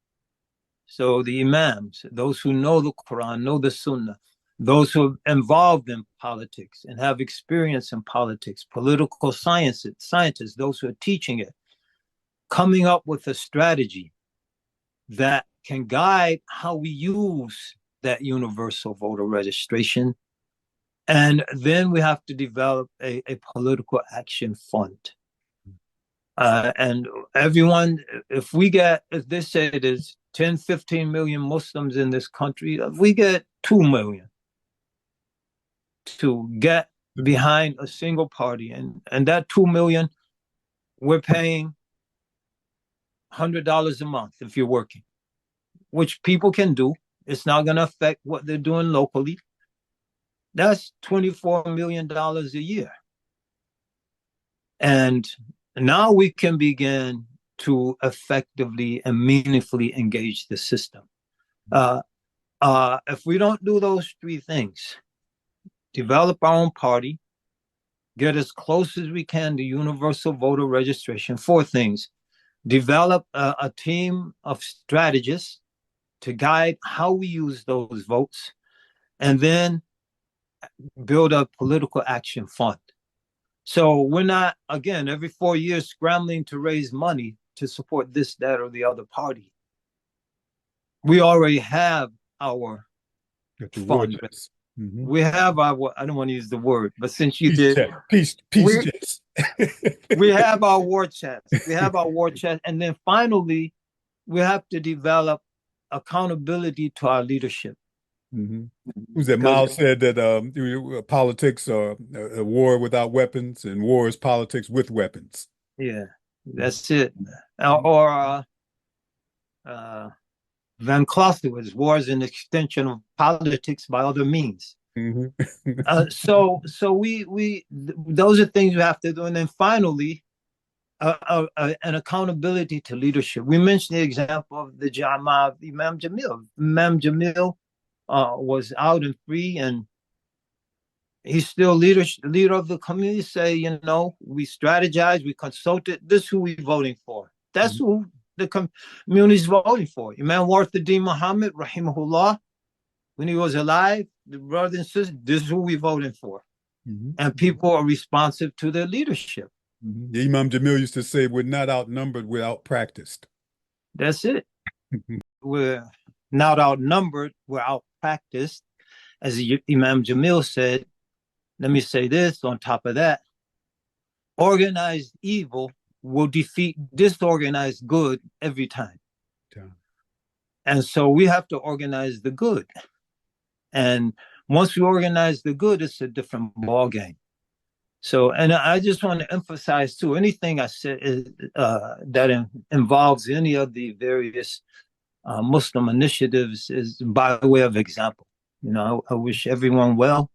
[SPEAKER 2] So the Imams, those who know the Quran, know the Sunnah, those who are involved in politics and have experience in politics, political scientists, those who are teaching it, coming up with a strategy that can guide how we use that universal voter registration. And then we have to develop a political action fund. And everyone, if they say there's 10-15 million Muslims in this country, if we get 2 million to get behind a single party, and that 2 million, we're paying $100 a month if you're working, which people can do. It's not going to affect what they're doing locally. That's $24 million a year. And now we can begin to effectively and meaningfully engage the system. If we don't do those three things, develop our own party, get as close as we can to universal voter registration. 4 things: develop a team of strategists to guide how we use those votes, and then build a political action fund. So we're not, again, every 4 years scrambling to raise money to support this, that, or the other party. We already have our fund. Mm-hmm. We have our, I don't want to use the word, but since you did.
[SPEAKER 1] Peace chest.
[SPEAKER 2] We have our war chest. We have our war chest. And then finally, we have to develop accountability to our leadership.
[SPEAKER 1] Mm-hmm. Who's that? Miles said that politics are a war without weapons, and war is politics with weapons.
[SPEAKER 2] Yeah, that's it. Or Van Clausewitz, war is an extension of politics by other means. Mm-hmm. So we those are things we have to do, and then finally, an accountability to leadership. We mentioned the example of the Jama'ah of Imam Jamil. Imam Jamil was out and free, and he's still leader of the community. Say, we strategized, we consulted. This is who we're voting for. That's who the community is voting for. Imam Warthaddin Muhammad, rahimahullah, when he was alive, the brothers and sisters, this is who we voting for.
[SPEAKER 1] Mm-hmm.
[SPEAKER 2] And people are responsive to their leadership.
[SPEAKER 1] Mm-hmm. Imam Jamil used to say, we're not outnumbered, we're outpracticed.
[SPEAKER 2] That's it. We're not outnumbered, we're outpracticed. As Imam Jamil said, let me say this on top of that. Organized evil will defeat disorganized good every time.
[SPEAKER 1] Yeah.
[SPEAKER 2] And so we have to organize the good. And once we organize the good, it's a different ballgame. So, and I just want to emphasize too, anything I said that involves any of the various Muslim initiatives is by way of example. You know, I wish everyone well,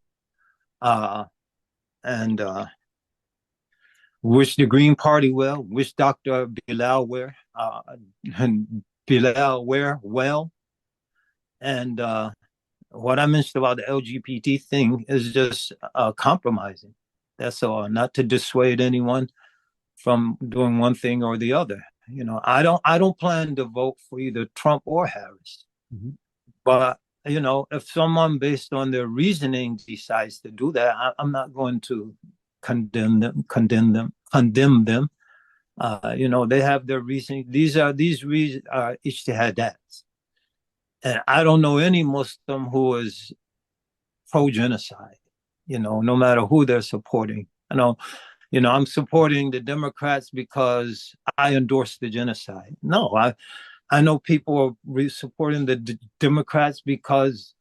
[SPEAKER 2] and wish the Green Party well. Wish Dr. Bilal well. And what I mentioned about the LGBT thing is just compromising. That's all. Not to dissuade anyone from doing one thing or the other. You know, I don't plan to vote for either Trump or Harris.
[SPEAKER 1] Mm-hmm.
[SPEAKER 2] But you know, if someone based on their reasoning decides to do that, I'm not going to condemn them. You know, they have their reasoning. These reasons are ijtihadats. And I don't know any Muslim who is pro-genocide, you know, no matter who they're supporting. You know, I'm supporting the Democrats because I endorse the genocide. No, I know people are supporting the Democrats because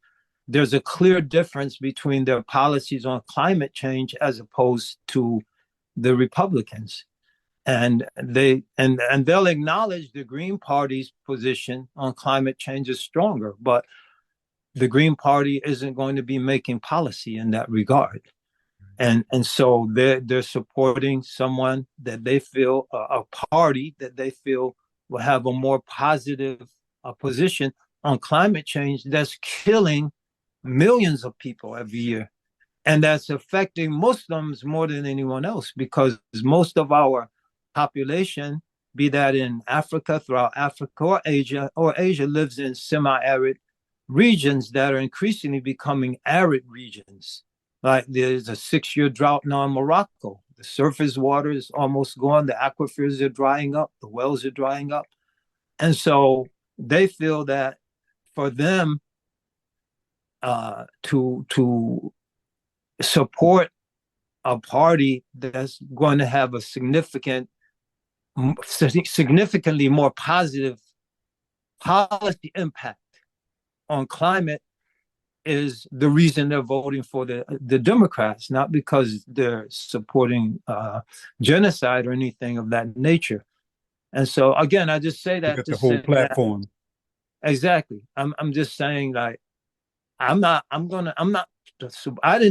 [SPEAKER 2] there's a clear difference between their policies on climate change as opposed to the Republicans. And they'll acknowledge the Green Party's position on climate change is stronger, but the Green Party isn't going to be making policy in that regard. And so they're supporting someone that they feel, a party that they feel will have a more positive position on climate change that's killing millions of people every year. And that's affecting Muslims more than anyone else, because most of our population, be that in Africa, throughout Africa or Asia lives in semi-arid regions that are increasingly becoming arid regions. Like there's a 6-year drought now in Morocco. The surface water is almost gone. The aquifers are drying up. The wells are drying up. And so they feel that for them to support a party that's going to have a significantly more positive policy impact on climate is the reason they're voting for the Democrats, not because they're supporting genocide or anything of that nature. And so again, I just say that
[SPEAKER 1] the whole platform.
[SPEAKER 2] Exactly. I'm just saying, like, I in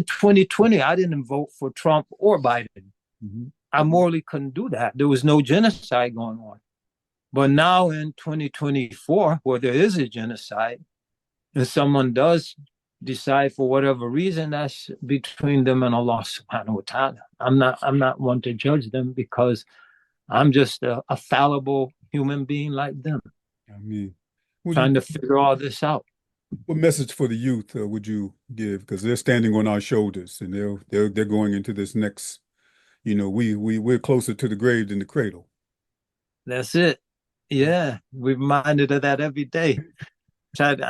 [SPEAKER 2] 2020, I didn't vote for Trump or Biden.
[SPEAKER 1] Mm-hmm.
[SPEAKER 2] I morally couldn't do that. There was no genocide going on. But now in 2024, where there is a genocide, and someone does decide for whatever reason, that's between them and Allah subhanahu wa ta'ala. I'm not one to judge them, because I'm just a fallible human being like them.
[SPEAKER 1] I mean,
[SPEAKER 2] trying to figure all this out.
[SPEAKER 1] What message for the youth would you give? Because they're standing on our shoulders, and they're going into this next. You know, we're closer to the grave than the cradle.
[SPEAKER 2] That's it. Yeah, we're reminded of that every day.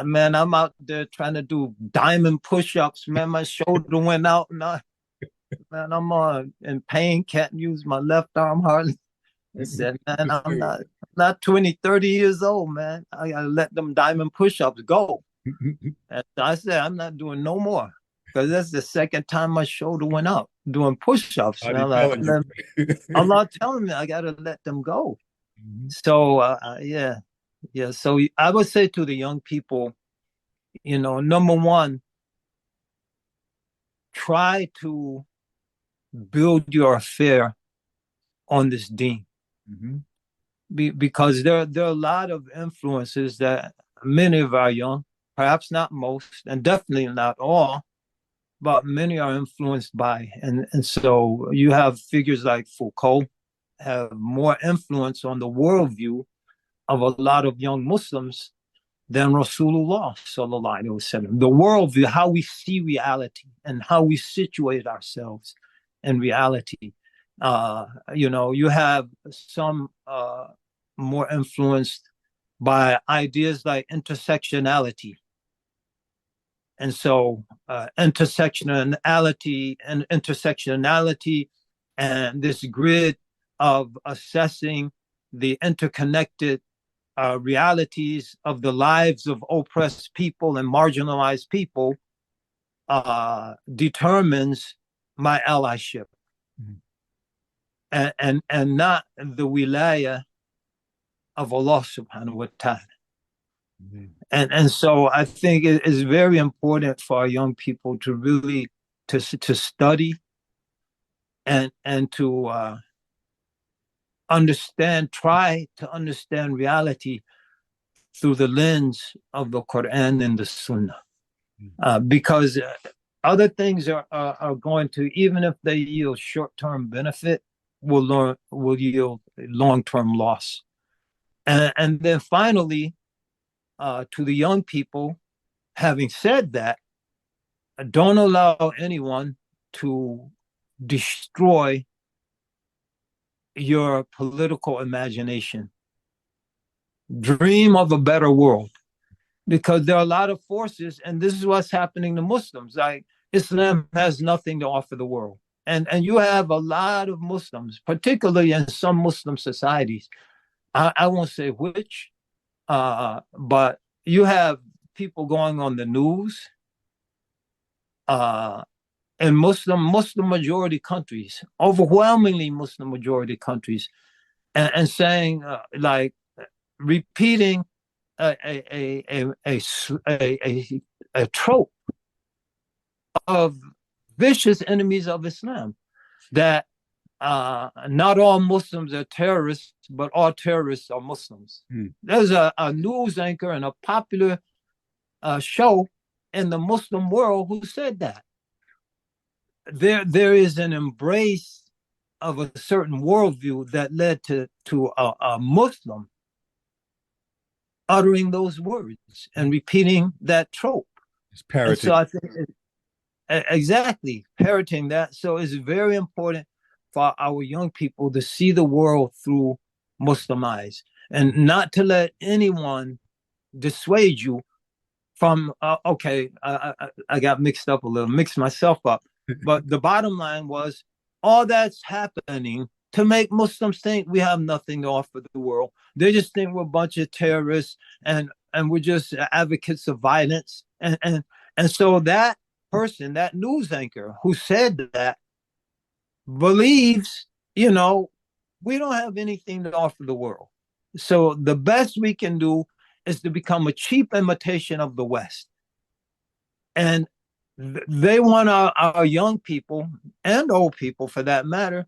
[SPEAKER 2] Man, I'm out there trying to do diamond push-ups. Man, my shoulder went out, and man, I'm in pain. Can't use my left arm hardly. I said, man, I'm not 20, 30 years old, man. I gotta let them diamond push-ups go. And I said, I'm not doing no more, because that's the second time my shoulder went up doing push-ups. And I'm not telling me I gotta let them go. Mm-hmm. So yeah. So I would say to the young people, you know, number one, try to build your affair on this deen. Mm-hmm. Because there are a lot of influences that many of our young, perhaps not most, and definitely not all, but many are influenced by. And so you have figures like Foucault have more influence on the worldview of a lot of young Muslims than Rasulullah sallallahu alaihi wasallam. The worldview, how we see reality and how we situate ourselves in reality. You have some more influenced by ideas like intersectionality. And so intersectionality and this grid of assessing the interconnected realities of the lives of oppressed people and marginalized people determines my allyship. Mm-hmm. And not the wilaya of Allah subhanahu wa ta'ala. Mm-hmm. And so I think it is very important for our young people to really to study and to try to understand reality through the lens of the Quran and the Sunnah, because other things are going to, even if they yield short-term benefit, will yield long-term loss. And then finally, to the young people, having said that, don't allow anyone to destroy your political imagination. Dream of a better world, because there are a lot of forces, and this is what's happening to Muslims. Like, Islam has nothing to offer the world. And you have a lot of Muslims, particularly in some Muslim societies. I won't say which, but you have people going on the news in Muslim majority countries, overwhelmingly Muslim majority countries, and saying repeating a trope of vicious enemies of Islam, that not all Muslims are terrorists, but all terrorists are Muslims. There's a news anchor and a popular show in the Muslim world who said that. There is an embrace of a certain worldview that led to a Muslim uttering those words and repeating that trope.
[SPEAKER 1] It's parroting.
[SPEAKER 2] So I think exactly parroting that. So it's very important for our young people to see the world through Muslim eyes, and not to let anyone dissuade you from I got mixed myself up. But the bottom line was, all that's happening to make Muslims think we have nothing to offer the world. They just think we're a bunch of terrorists and we're just advocates of violence. And so that person, that news anchor who said that, believes, we don't have anything to offer the world. So the best we can do is to become a cheap imitation of the West. And they want our young people, and old people for that matter,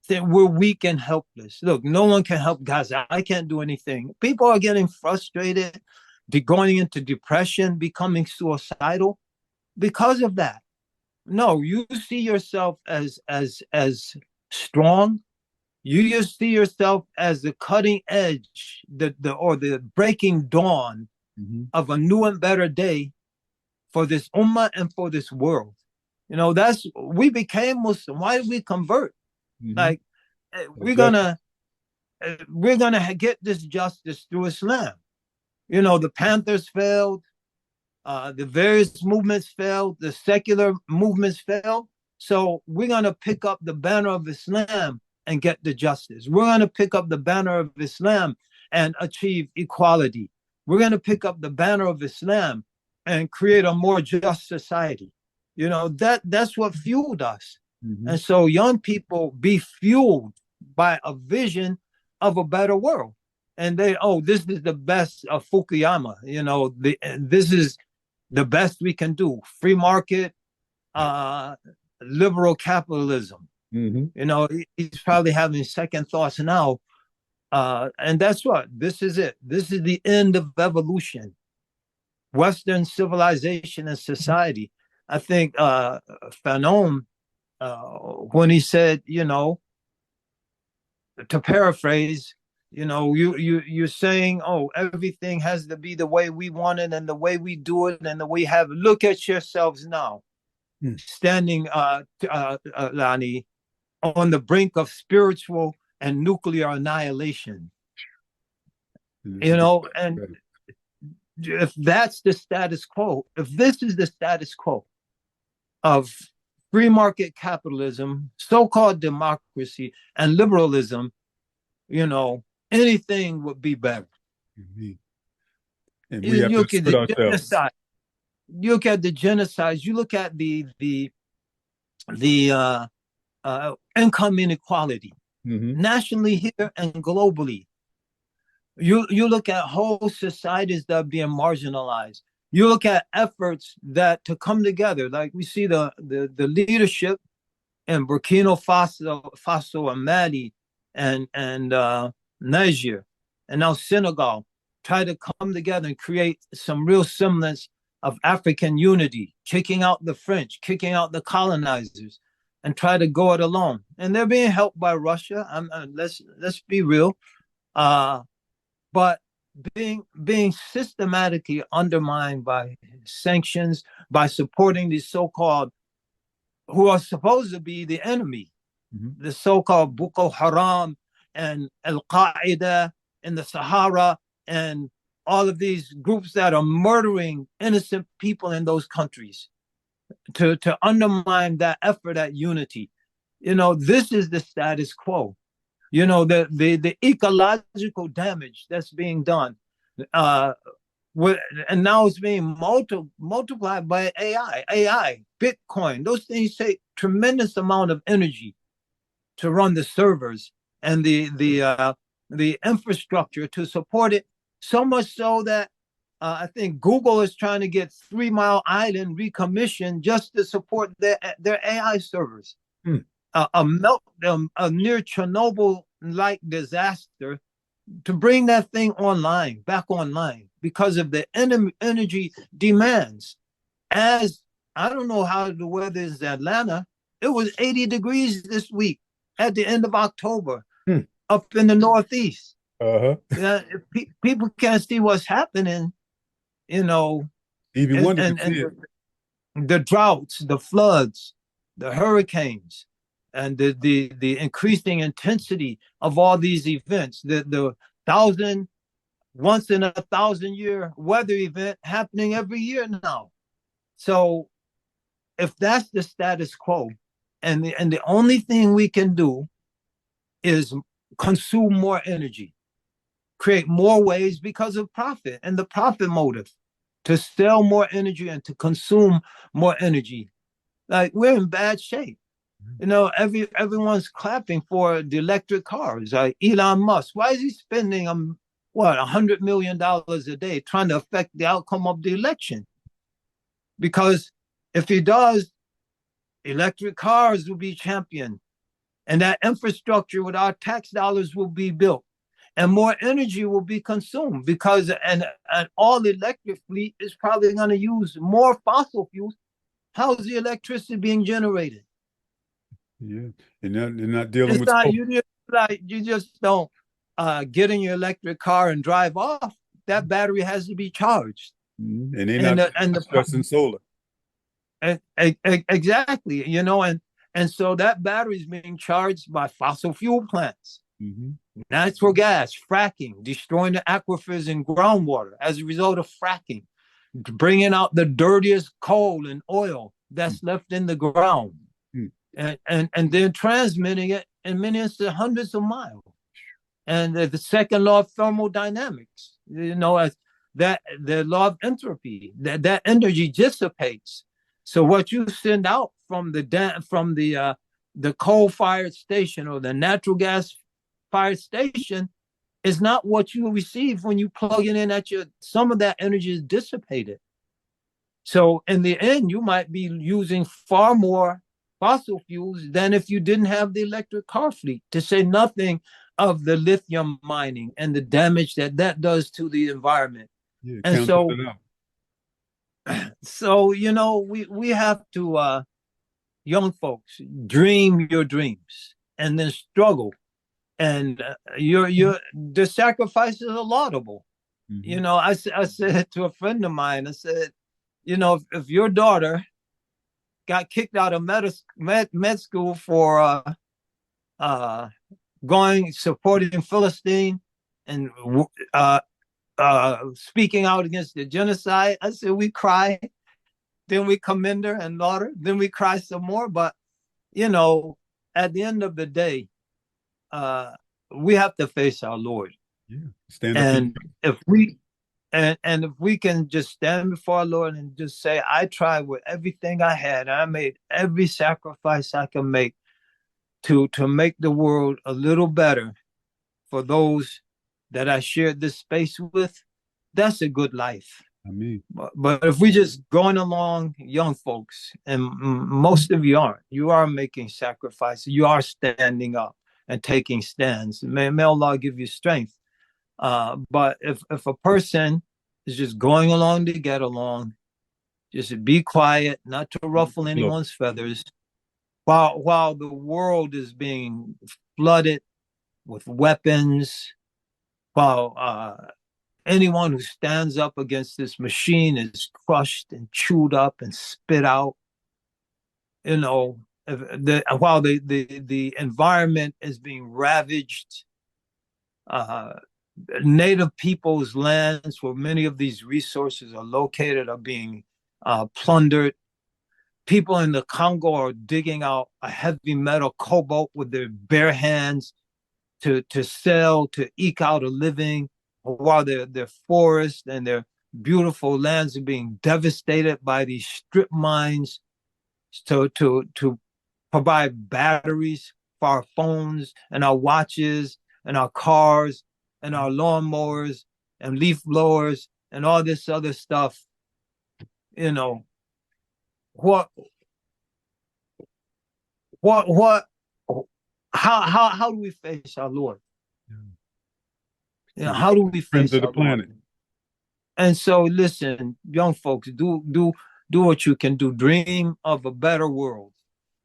[SPEAKER 2] that we're weak and helpless. Look, no one can help Gaza. I can't do anything. People are getting frustrated, going into depression, becoming suicidal because of that. No, you see yourself as strong. You just see yourself as the cutting edge, the breaking dawn of a new and better day for this ummah and for this world. We became Muslim. Why did we convert? Like, we're gonna get this justice through Islam. The Panthers failed, the various movements failed, the secular movements failed. So we're gonna pick up the banner of Islam and get the justice. We're gonna pick up the banner of Islam and achieve equality. We're gonna pick up the banner of Islam and create a more just society. That's what fueled us. And so young people be fueled by a vision of a better world. And this is the best of Fukuyama. This is the best we can do. Free market, liberal capitalism. He's probably having second thoughts now. And that's what, this is it. This is the end of evolution. Western civilization and society. I think Fanon, when he said, to paraphrase, You're saying, oh, everything has to be the way we want it and the way we do it and the way we have it. Look at yourselves now,
[SPEAKER 1] Hmm.
[SPEAKER 2] standing, Lani, on the brink of spiritual and nuclear annihilation. And if that's the status quo, if this is the status quo of free market capitalism, so-called democracy, and liberalism, anything would be better.
[SPEAKER 1] Mhm. And we
[SPEAKER 2] You
[SPEAKER 1] have to
[SPEAKER 2] look at
[SPEAKER 1] split
[SPEAKER 2] the
[SPEAKER 1] ourselves.
[SPEAKER 2] genocide. You look at the genocides. You look at the income inequality
[SPEAKER 1] Hmm.
[SPEAKER 2] nationally here and globally. You look at whole societies that are being marginalized. You look at efforts that to come together, like we see the leadership in Burkina Faso and Mali and Niger and now Senegal try to come together and create some real semblance of African unity, kicking out the French, kicking out the colonizers, and try to go it alone. And they're being helped by Russia. Let's be real. Uh, but being systematically undermined by sanctions, by supporting these so-called who are supposed to be the enemy,
[SPEAKER 1] Hmm.
[SPEAKER 2] the so-called Boko Haram and Al Qaeda in the Sahara and all of these groups that are murdering innocent people in those countries to undermine that effort at unity. This is the status quo. The ecological damage that's being done, uh, and now it's being multiplied by AI, Bitcoin. Those things take tremendous amount of energy to run the servers and the infrastructure to support it. So much so that I think Google is trying to get 3 Mile Island recommissioned just to support their AI servers.
[SPEAKER 1] Hmm.
[SPEAKER 2] A near Chernobyl-like disaster to bring that thing back online, because of the energy demands. As I don't know how the weather is in Atlanta, it was 80 degrees this week at the end of October
[SPEAKER 1] Hmm.
[SPEAKER 2] up in the Northeast.
[SPEAKER 1] Uh-huh.
[SPEAKER 2] Yeah, if people can't see what's happening, you know,
[SPEAKER 1] Stevie
[SPEAKER 2] and
[SPEAKER 1] Wonder
[SPEAKER 2] and,
[SPEAKER 1] could see
[SPEAKER 2] and
[SPEAKER 1] it.
[SPEAKER 2] the droughts, the floods, the hurricanes, and the increasing intensity of all these events, the thousand once in 1,000 year weather event happening every year now. So if that's the status quo, and the only thing we can do is consume more energy, create more ways because of profit and the profit motive to sell more energy and to consume more energy. Like, we're in bad shape. Everyone's clapping for the electric cars. Like Elon Musk, why is he spending $100 million a day trying to affect the outcome of the election? Because if he does, electric cars will be championed, and that infrastructure with our tax dollars will be built, and more energy will be consumed, because an all electric fleet is probably going to use more fossil fuels. How's the electricity being generated?
[SPEAKER 1] Yeah. And they're not dealing
[SPEAKER 2] It's
[SPEAKER 1] with
[SPEAKER 2] not
[SPEAKER 1] smoke.
[SPEAKER 2] you just don't get in your electric car and drive off. That battery has to be charged,
[SPEAKER 1] Mhm. And they're
[SPEAKER 2] and
[SPEAKER 1] not
[SPEAKER 2] the
[SPEAKER 1] stressing solar.
[SPEAKER 2] exactly, and so that battery is being charged by fossil fuel plants,
[SPEAKER 1] Hmm.
[SPEAKER 2] natural gas, fracking, destroying the aquifers and groundwater as a result of fracking, bringing out the dirtiest coal and oil that's left in the ground,
[SPEAKER 1] Hmm.
[SPEAKER 2] and then transmitting it in many instances hundreds of miles. And the second law of thermodynamics, as that the law of entropy, that energy dissipates. So what you send out from the coal-fired station or the natural gas-fired station is not what you receive when you plug it in at your. Some of that energy is dissipated. So in the end, you might be using far more fossil fuels than if you didn't have the electric car fleet, to say nothing of the lithium mining and the damage that does to the environment.
[SPEAKER 1] Yeah,
[SPEAKER 2] And
[SPEAKER 1] cancel
[SPEAKER 2] so,
[SPEAKER 1] it out.
[SPEAKER 2] we have to, young folks, dream your dreams and then struggle And the sacrifices are laudable. You know, I said to a friend of mine, I said, you know, if your daughter got kicked out of med school for uh, going supporting Philistine and speaking out against the genocide, I said we cry, then we commend her and laud her, then we cry some more. But you know, at the end of the day, we have to face our Lord.
[SPEAKER 1] Yeah. Stand up.
[SPEAKER 2] And if we and if we can just stand before our Lord and just say, I tried with everything I had, I made every sacrifice I can make to make the world a little better for those that I shared this space with, that's a good life.
[SPEAKER 1] I mean,
[SPEAKER 2] but if we just going along, young folks, and most of you aren't, you are making sacrifices, you are standing up and taking stands. May Allah give you strength. But if a person is just going along to get along, just be quiet, not to ruffle anyone's feathers, while the world is being flooded with weapons, while anyone who stands up against this machine is crushed and chewed up and spit out, you know, while the environment is being ravaged, native peoples' lands where many of these resources are located are being plundered. People in the Congo are digging out a heavy metal cobalt with their bare hands to sell, to eke out a living, while their forests and their beautiful lands are being devastated by these strip mines to provide batteries for our phones and our watches and our cars and our lawnmowers and leaf blowers and all this other stuff. You know, what how do we face our Lord? You know, how do we face
[SPEAKER 1] of the planet?
[SPEAKER 2] Lord? And so, listen, young folks, do what you can do. Dream of a better world.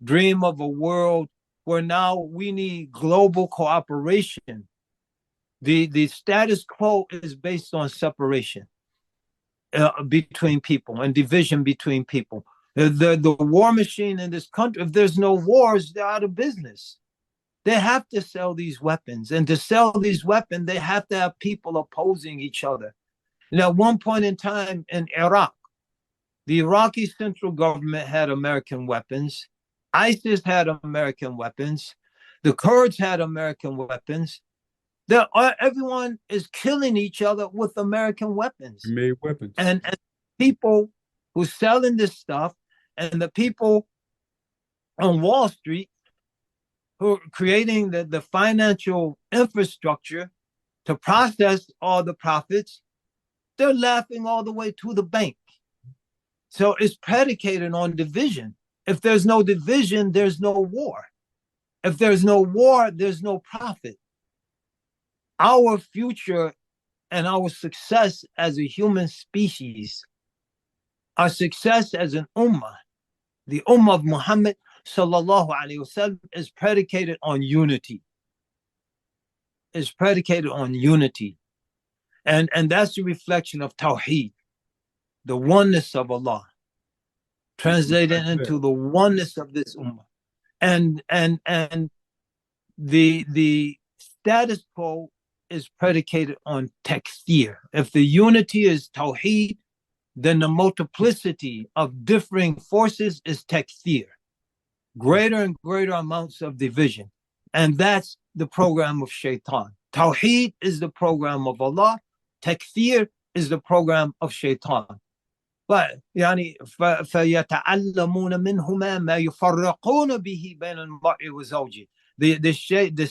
[SPEAKER 2] Dream of a world where now we need global cooperation. The status quo is based on separation between people and division between people. The war machine in this country, if there's no wars, they're out of business. They have to sell these weapons. And to sell these weapons, they have to have people opposing each other. And at one point in time in Iraq, the Iraqi central government had American weapons. ISIS had American weapons. The Kurds had American weapons. Everyone is killing each other with American weapons.
[SPEAKER 1] Made weapons.
[SPEAKER 2] And people who selling this stuff and the people on Wall Street who are creating the financial infrastructure to process all the profits, they're laughing all the way to the bank. So it's predicated on division. If there's no division, there's no war. If there's no war, there's no profit. Our future and our success as a human species, our success as an ummah, the ummah of Muhammad sallallahu alaihi wasallam, is predicated on unity. Is predicated on unity. And that's the reflection of Tawheed, the oneness of Allah, translated into the oneness of this ummah. And the status quo is predicated on takfir. If the unity is Tawheed, then the multiplicity of differing forces is takfir, greater and greater amounts of division. And that's the program of shaitan. Tawheed is the program of Allah. Takfir is the program of shaitan. But يعني فيتعلمون منهما ما يفرقون به بين المرء وزوجه. The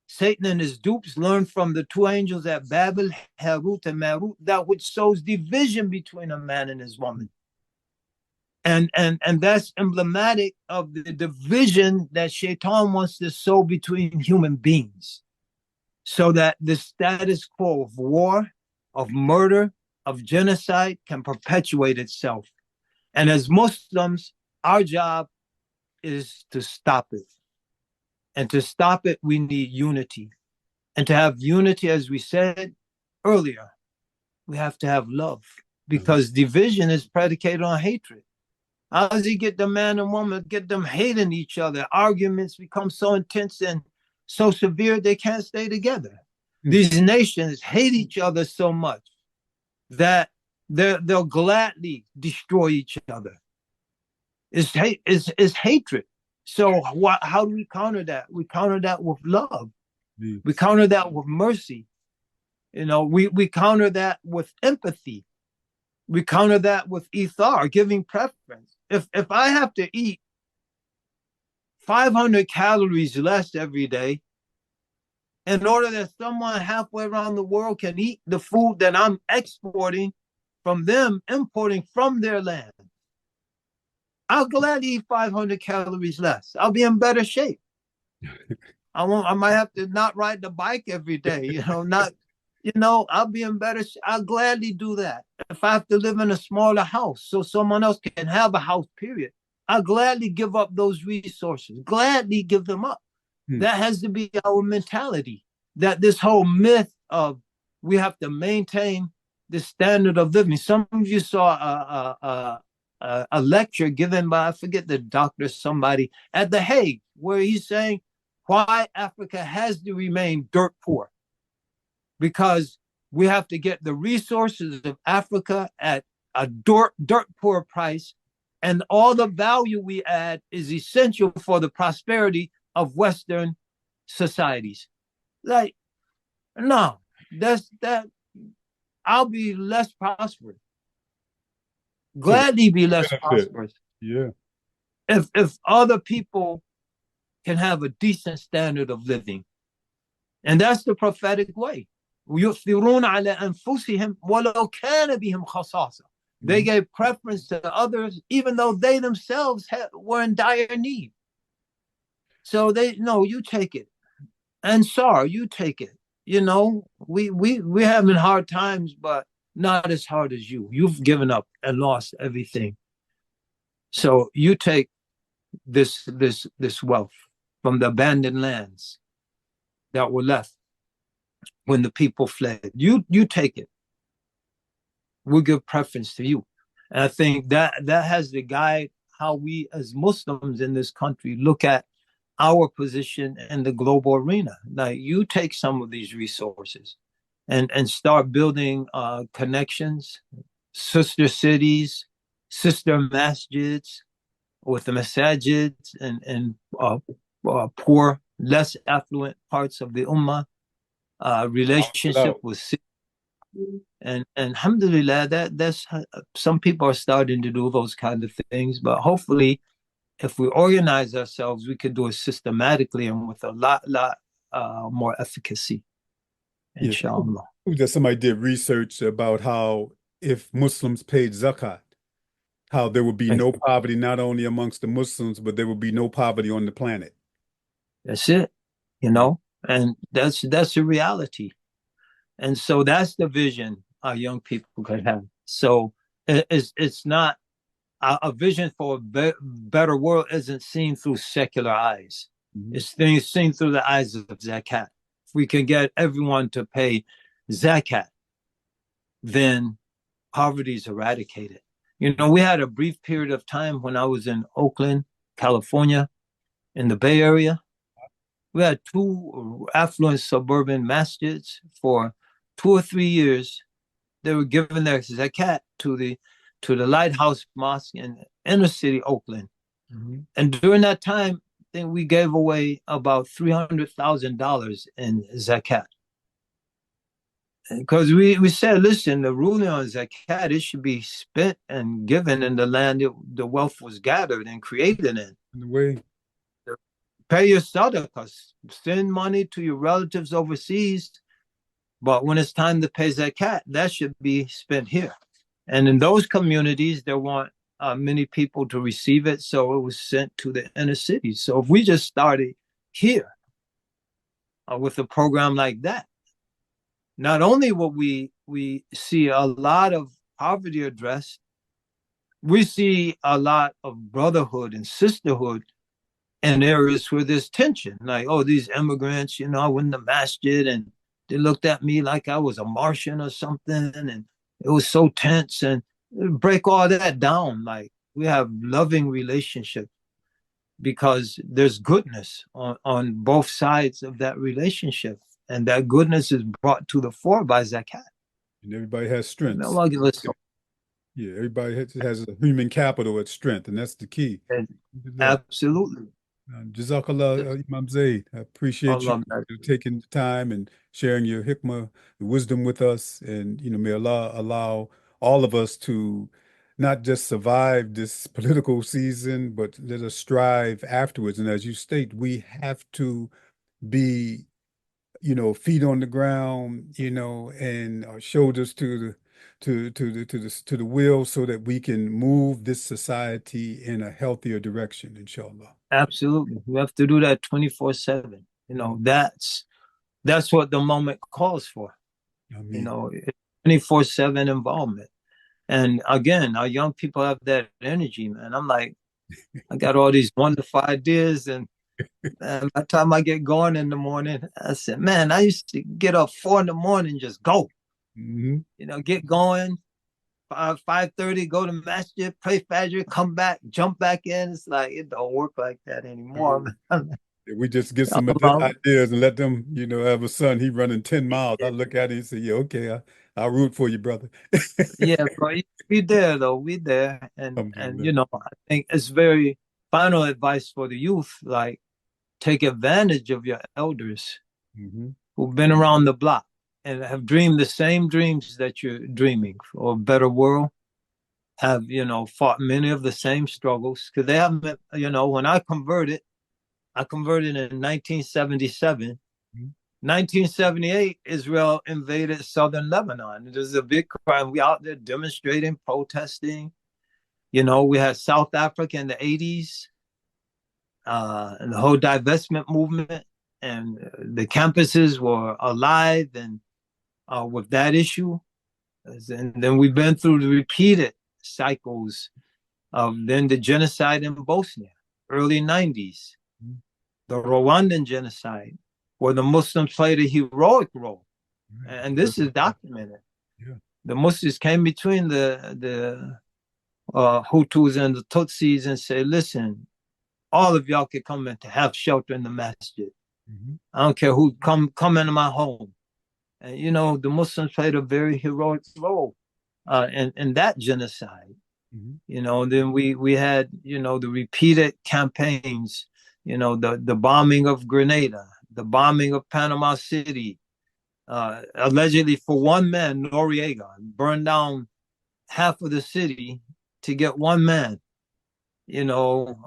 [SPEAKER 2] Satan and his dupes learned from the two angels at Babel, Harut and Marut, that which sows division between a man and his woman. And that's emblematic of the division that Shaitan wants to sow between human beings, so that the status quo of war, of murder, of genocide can perpetuate itself. And as Muslims, our job is to stop it. And to stop it, we need unity. And to have unity, as we said earlier, we have to have love, because division is predicated on hatred. How does he get the man and woman, get them hating each other? Arguments become so intense and so severe they can't stay together. These nations hate each other so much that they'll gladly destroy each other. It's hatred. So how do we counter that? We counter that with love. We counter that with mercy. We counter that with empathy. We counter that with ithar, giving preference. If I have to eat 500 calories less every day in order that someone halfway around the world can eat the food that I'm exporting from them, importing from their land, I'll gladly eat 500 calories less. I'll be in better shape. I might have to not ride the bike every day, I'll be in better. I'll gladly do that. If I have to live in a smaller house so someone else can have a house, period, I'll gladly give up those resources, gladly give them up. That has to be our mentality, that this whole myth of we have to maintain the standard of living. Some of you saw a lecture given by, I forget the doctor, somebody at The Hague, where he's saying why Africa has to remain dirt poor. Because we have to get the resources of Africa at a dirt poor price, and all the value we add is essential for the prosperity of Western societies. Like, no, that I'll be less prosperous. Gladly be less prosperous.
[SPEAKER 1] Yeah.
[SPEAKER 2] If other people can have a decent standard of living. And that's the prophetic way. ويؤثرون على أنفسهم ولو كان بهم خصاصة. They gave preference to others, even though they themselves were in dire need. So you take it. And Sar, you take it. We're having hard times, but not as hard as you. You've given up and lost everything. So you take this wealth from the abandoned lands that were left when the people fled. You take it. We'll give preference to you. And I think that has to guide how we as Muslims in this country look at our position in the global arena. Like, you take some of these resources and start building connections, sister cities, sister masjids with the masajids and poor, less affluent parts of the ummah, relationship with and alhamdulillah, that's some people are starting to do those kind of things, but hopefully if we organize ourselves, we could do it systematically and with a lot more efficacy, inshallah.
[SPEAKER 1] That somebody did research about how if Muslims paid zakat, how there would be no poverty, not only amongst the Muslims, but there would be no poverty on the planet.
[SPEAKER 2] That's it, and that's a reality. And so that's the vision our young people could have. So it's not a vision for a better world isn't seen through secular eyes. It's seen through the eyes of zakat. If we can get everyone to pay zakat, then poverty is eradicated. We had a brief period of time when I was in Oakland, California, in the Bay Area. We had 2 affluent suburban masjids for 2 or 3 years. They were giving their zakat to the Lighthouse Mosque in inner city Oakland. And during that time, I think we gave away about $300,000 in zakat. Because we said, listen, the ruling on zakat, it should be spent and given in the land the wealth was gathered and created in.
[SPEAKER 1] In the way.
[SPEAKER 2] Pay your sadaqahs, send money to your relatives overseas, but when it's time to pay zakat, that should be spent here. And in those communities, there weren't many people to receive it, so it was sent to the inner cities. So if we just started here with a program like that, not only will we see a lot of poverty addressed, we see a lot of brotherhood and sisterhood in areas where there's tension, like, oh, these immigrants, I went to masjid and they looked at me like I was a Martian or something, and it was so tense. And break all that down. Like, we have loving relationships because there's goodness on both sides of that relationship. And that goodness is brought to the fore by zakat.
[SPEAKER 1] And everybody has strengths.
[SPEAKER 2] Let's
[SPEAKER 1] Yeah, everybody has a human capital at strength, and that's the key.
[SPEAKER 2] Absolutely.
[SPEAKER 1] Jazakallah, Imam Zaid. I appreciate you
[SPEAKER 2] Allah,
[SPEAKER 1] taking the time and sharing your hikmah, the wisdom with us. And, may Allah allow all of us to not just survive this political season, but let us strive afterwards. And as you state, we have to be, feet on the ground, and our shoulders to the wheel so that we can move this society in a healthier direction, inshallah.
[SPEAKER 2] absolutely. We have to do that 24/7. That's what the moment calls for.
[SPEAKER 1] I mean,
[SPEAKER 2] 24/7 involvement. And again, our young people have that energy, man. I'm like, I got all these wonderful ideas, and by the time I get going in the morning, I said, man, I used to get up 4 a.m, just go. Get going. 5:30, go to masjid, pray Fajr, come back, jump back in. It's like, it don't work like that anymore.
[SPEAKER 1] We just get some ideas and let them, have a son, he running 10 miles. I look at it and say, yeah, okay, I'll root for you, brother.
[SPEAKER 2] Yeah, bro, we there though. We there. And I think it's very final advice for the youth, like, take advantage of your elders who've been around the block and have dreamed the same dreams that you're dreaming for a better world, have, fought many of the same struggles. Because they haven't, when I converted in 1977. 1978, Israel invaded southern Lebanon. It was a big crime. We out there demonstrating, protesting. We had South Africa in the 80s, and the whole divestment movement. And the campuses were alive and with that issue. And then we've been through the repeated cycles of then the genocide in Bosnia, early 90s, the Rwandan genocide, where the Muslims played a heroic role. And this is documented.
[SPEAKER 1] Yeah.
[SPEAKER 2] The Muslims came between the Hutus and the Tutsis and said, listen, all of y'all can come in to have shelter in the masjid. I don't care who, come into my home. And, the Muslims played a very heroic role in that genocide. Then we had, the repeated campaigns, the bombing of Grenada, the bombing of Panama City, allegedly for one man, Noriega, burned down half of the city to get one man, Manuel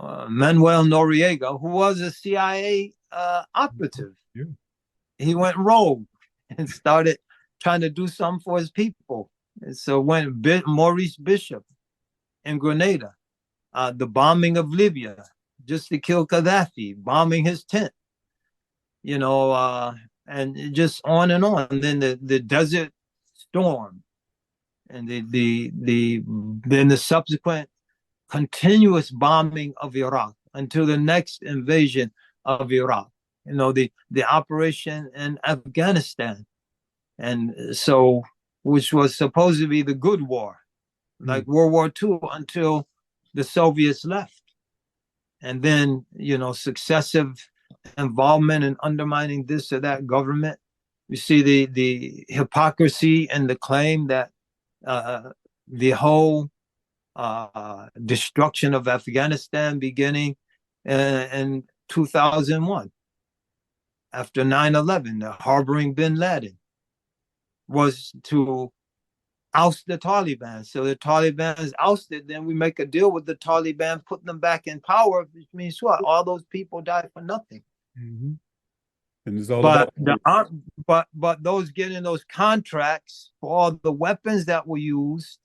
[SPEAKER 2] Noriega, who was a CIA operative.
[SPEAKER 1] Yeah.
[SPEAKER 2] He went rogue and started trying to do something for his people. And so when Maurice Bishop in Grenada, the bombing of Libya, just to kill Gaddafi, bombing his tent, and just on and on. And then the Desert Storm, and then the subsequent continuous bombing of Iraq until the next invasion of Iraq. The operation in Afghanistan, and so, which was supposed to be the good war, like World War II, until the Soviets left. And then, successive involvement in undermining this or that government. You see the hypocrisy and the claim that the whole destruction of Afghanistan beginning in 2001, after 9/11, the harboring bin Laden, was to oust the Taliban. So the Taliban is ousted, then we make a deal with the Taliban, put them back in power, which means what? All those people died for nothing.
[SPEAKER 1] And it's all
[SPEAKER 2] but those getting those contracts for all the weapons that were used,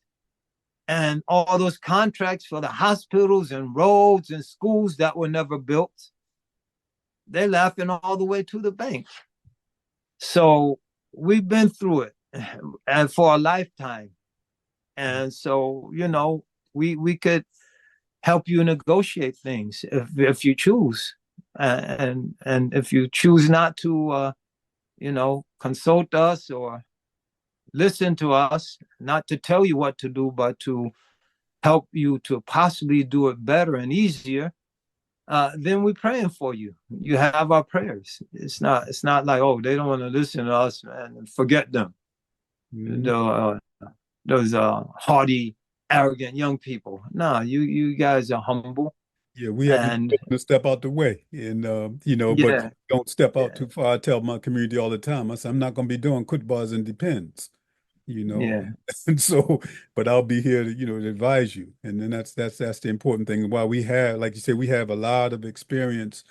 [SPEAKER 2] and all those contracts for the hospitals and roads and schools that were never built, they're laughing all the way to the bank. So we've been through it, and for a lifetime. And so, we could help you negotiate things if you choose. And if you choose not to, consult us or listen to us, not to tell you what to do, but to help you to possibly do it better and easier, then we're praying for you. You have our prayers. It's not like, oh, they don't want to listen to us, man, and forget them.
[SPEAKER 1] Mhm.
[SPEAKER 2] Those haughty, arrogant young people. No, you guys are humble,
[SPEAKER 1] Yeah, we have to be
[SPEAKER 2] and
[SPEAKER 1] willing to step out the way, and but
[SPEAKER 2] yeah,
[SPEAKER 1] don't step out
[SPEAKER 2] yeah,
[SPEAKER 1] too far. I tell my community all the time. I say I'm not going to be doing bars and depends, you know,
[SPEAKER 2] yeah,
[SPEAKER 1] and so, but I'll be here to to advise you, and then that's the important thing. While we have, like you said, we have a lot of experience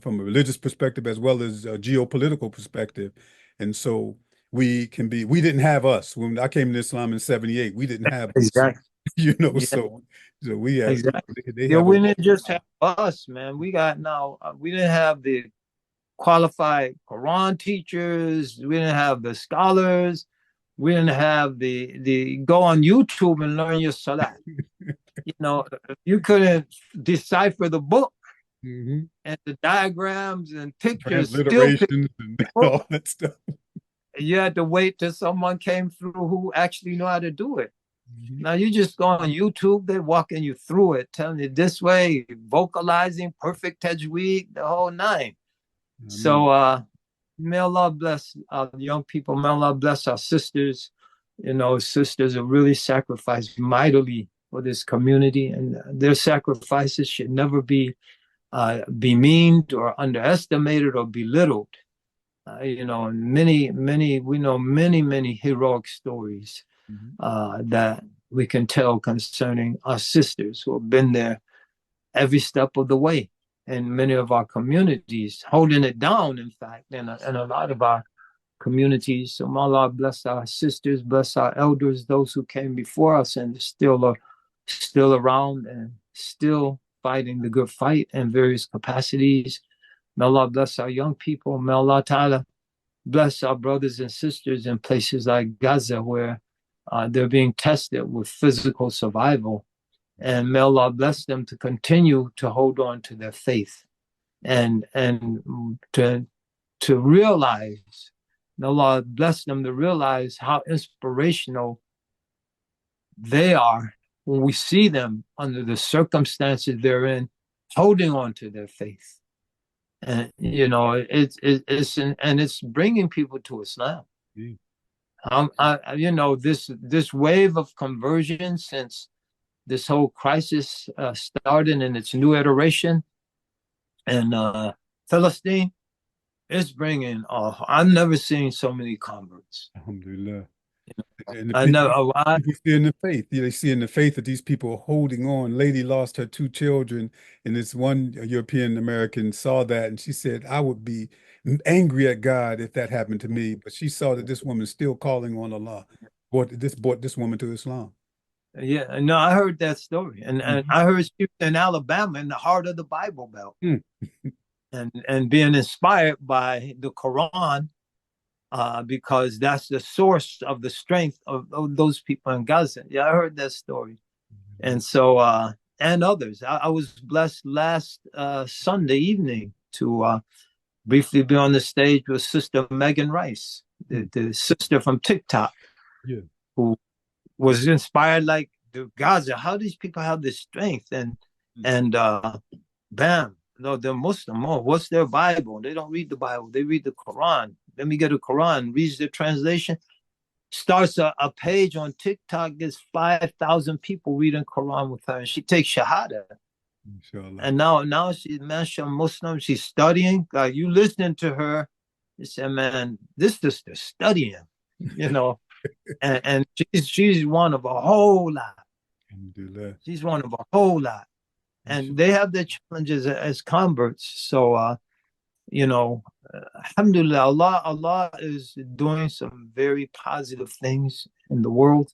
[SPEAKER 1] from a religious perspective as well as a geopolitical perspective, and so we can be. We didn't have us when I came to Islam in '78. We didn't have us,
[SPEAKER 2] exactly, yeah,
[SPEAKER 1] so we have,
[SPEAKER 2] exactly.
[SPEAKER 1] they
[SPEAKER 2] Yeah,
[SPEAKER 1] have a.
[SPEAKER 2] we didn't just have us, man. We got now. We didn't have the qualified Quran teachers. We didn't have the scholars. We didn't have the go on YouTube and learn your salah. If you couldn't decipher the book
[SPEAKER 1] Mhm.
[SPEAKER 2] and the diagrams and pictures, still pictures,
[SPEAKER 1] Transliterations and
[SPEAKER 2] book,
[SPEAKER 1] all that stuff.
[SPEAKER 2] you had to wait till someone came through who actually know how to do it.
[SPEAKER 1] Mhm.
[SPEAKER 2] Now you just go on YouTube, they're walking you through it, telling you this way, vocalizing, perfect tajweed, the whole nine.
[SPEAKER 1] I mean,
[SPEAKER 2] So may Allah bless our young people, may Allah bless our sisters. Sisters have really sacrificed mightily for this community, and their sacrifices should never be bemeaned or underestimated or belittled. We know many heroic stories
[SPEAKER 1] mhm.
[SPEAKER 2] that we can tell concerning our sisters who have been there every step of the way in many of our communities, holding it down, in fact, in a lot of our communities. So may Allah bless our sisters, bless our elders, those who came before us and still are still around and still fighting the good fight in various capacities. May Allah bless our young people. May Allah Ta'ala bless our brothers and sisters in places like Gaza where they're being tested with physical survival. And may Allah bless them to continue to hold on to their faith and to realize, may Allah bless them to realize how inspirational they are when we see them under the circumstances they're in, holding on to their faith. And it's bringing people to Islam.
[SPEAKER 1] Yeah.
[SPEAKER 2] This wave of conversion since this whole crisis started in its new iteration in Palestine is bringing. I've never seen so many converts.
[SPEAKER 1] Alhamdulillah. And the
[SPEAKER 2] I know
[SPEAKER 1] people,
[SPEAKER 2] a lot.
[SPEAKER 1] people see in the faith. They see in the faith that these people are holding on. Lady lost her two children, and this one European American saw that, and she said, "I would be angry at God if that happened to me." But she saw that this woman is still calling on Allah. Brought this woman to Islam.
[SPEAKER 2] Yeah, no, I heard that story, and
[SPEAKER 1] Mhm.
[SPEAKER 2] I heard she was in Alabama, in the heart of the Bible Belt,
[SPEAKER 1] Mm.
[SPEAKER 2] and being inspired by the Quran, because that's the source of the strength of those people in Gaza. Yeah, I heard that story, and so and others. I was blessed last Sunday evening to briefly be on the stage with Sister Megan Rice,
[SPEAKER 1] Mm.
[SPEAKER 2] the sister from TikTok,
[SPEAKER 1] Yeah.
[SPEAKER 2] who was inspired like the Gaza. How these people have this strength
[SPEAKER 1] Mm.
[SPEAKER 2] and bam, no, they're Muslim. Oh, what's their Bible? They don't read the Bible. They read the Quran. Let me get a Quran. Reads the translation. Starts a page on TikTok. Gets 5,000 people reading Quran with her, and she takes Shahada.
[SPEAKER 1] Inshallah.
[SPEAKER 2] And now she's mashallah Muslim. She's studying. Like you listening to her, you say, man, this is the studying, you know. And she's one of a whole lot.
[SPEAKER 1] Alhamdulillah.
[SPEAKER 2] She's one of a whole lot. And they have their challenges as converts. So alhamdulillah, Allah is doing some very positive things in the world.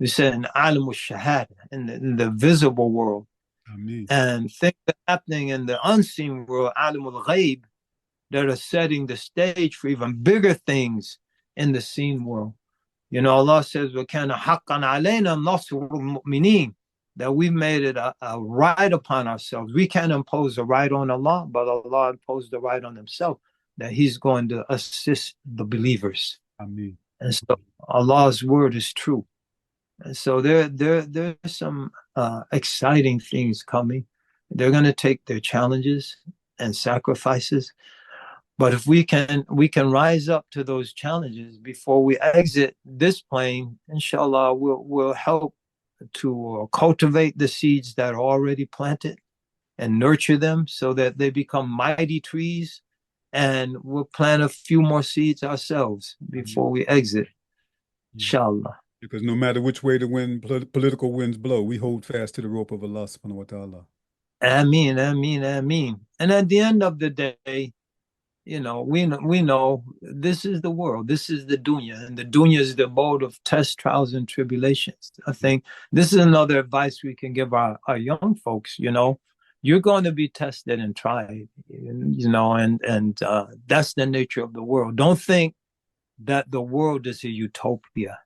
[SPEAKER 2] We said in alam shahada, in the visible world,
[SPEAKER 1] Ameen.
[SPEAKER 2] and things are happening in the unseen world, alam al-ghaib, that are setting the stage for even bigger things in the seen world. Allah says, وَكَانَ حَقًّا عَلَيْنَا نَصْرُ الْمُؤْمِنِينَ. that we've made it a right upon ourselves. We can't impose a right on Allah, but Allah imposed the right on himself that he's going to assist the believers.
[SPEAKER 1] Ameen.
[SPEAKER 2] And so Allah's word is true. And so there's some exciting things coming. They're going to take their challenges and sacrifices. But if we can rise up to those challenges before we exit this plane, inshallah, we'll help to cultivate the seeds that are already planted and nurture them so that they become mighty trees. And we'll plant a few more seeds ourselves before we exit, inshallah.
[SPEAKER 1] Because no matter which way the political winds blow, we hold fast to the rope of Allah subhanahu wa ta'ala.
[SPEAKER 2] Ameen, ameen, ameen. And at the end of the day, you know, we know this is the world, this is the dunya, and the dunya is the abode of tests, trials, and tribulations. I think this is another advice we can give our young folks. You know, you're going to be tested and tried, you know, and that's the nature of the world. Don't think that the world is a utopia.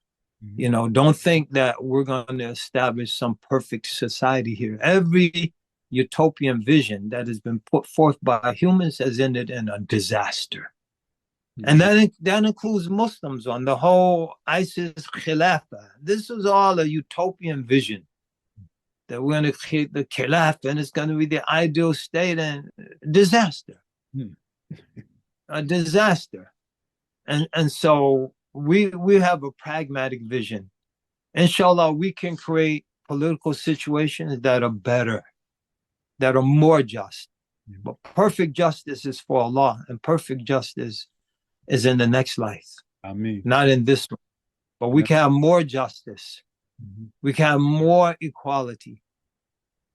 [SPEAKER 2] You know, don't think that we're going to establish some perfect society here. Every utopian vision that has been put forth by humans has ended in a disaster. And that includes Muslims on the whole ISIS Khilafah. This was all a utopian vision that we're going to create the Khilafah and it's going to be the ideal state, and disaster. A disaster. And so we have a pragmatic vision. Inshallah, we can create political situations that are better, that are more just. But perfect justice is for Allah, and perfect justice is in the next life.
[SPEAKER 1] Ameen.
[SPEAKER 2] Not in this one. But we can have more justice. We can have more equality.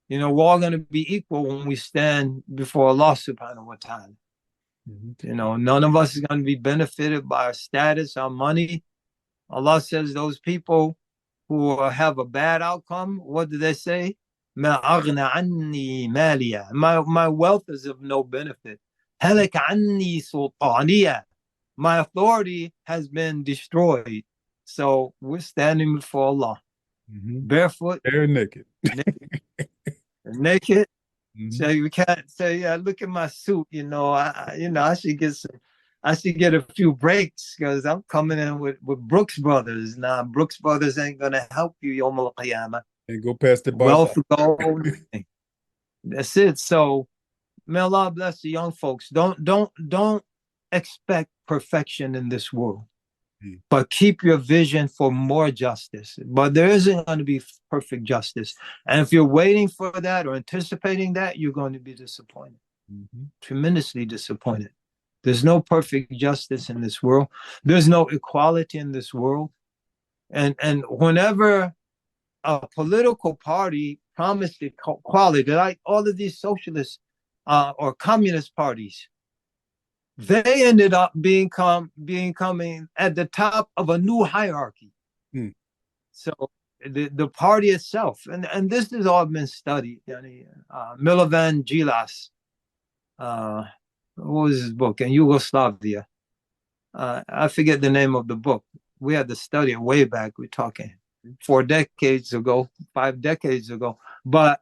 [SPEAKER 2] You know, we're all going to be equal when we stand before Allah subhanahu wa ta'ala. You know, none of us is going to be benefited by our status, our money. Allah says those people who have a bad outcome, what do they say? My wealth is of no benefit. My authority has been destroyed. So we're standing before Allah, barefoot,
[SPEAKER 1] bare naked.
[SPEAKER 2] naked. So you can't say, "Yeah, look at my suit." You know, I should get a few breaks because I'm coming in with Brooks Brothers. Now, Brooks Brothers ain't gonna help you Yawm al-Qiyamah.
[SPEAKER 1] And go past the
[SPEAKER 2] wealth, gold. That's it. So, may Allah bless the young folks. Don't expect perfection in this world, but keep your vision for more justice. But there isn't going to be perfect justice, and if you're waiting for that or anticipating that, you're going to be disappointed, tremendously disappointed. There's no perfect justice in this world. There's no equality in this world, and whenever a political party promised equality, like all of these socialist or communist parties, they ended up becoming at the top of a new hierarchy. So the party itself, and this has all been studied. Milovan Djilas, what was his book in Yugoslavia? I forget the name of the book. We had to study it way back. We're talking 5 decades ago. But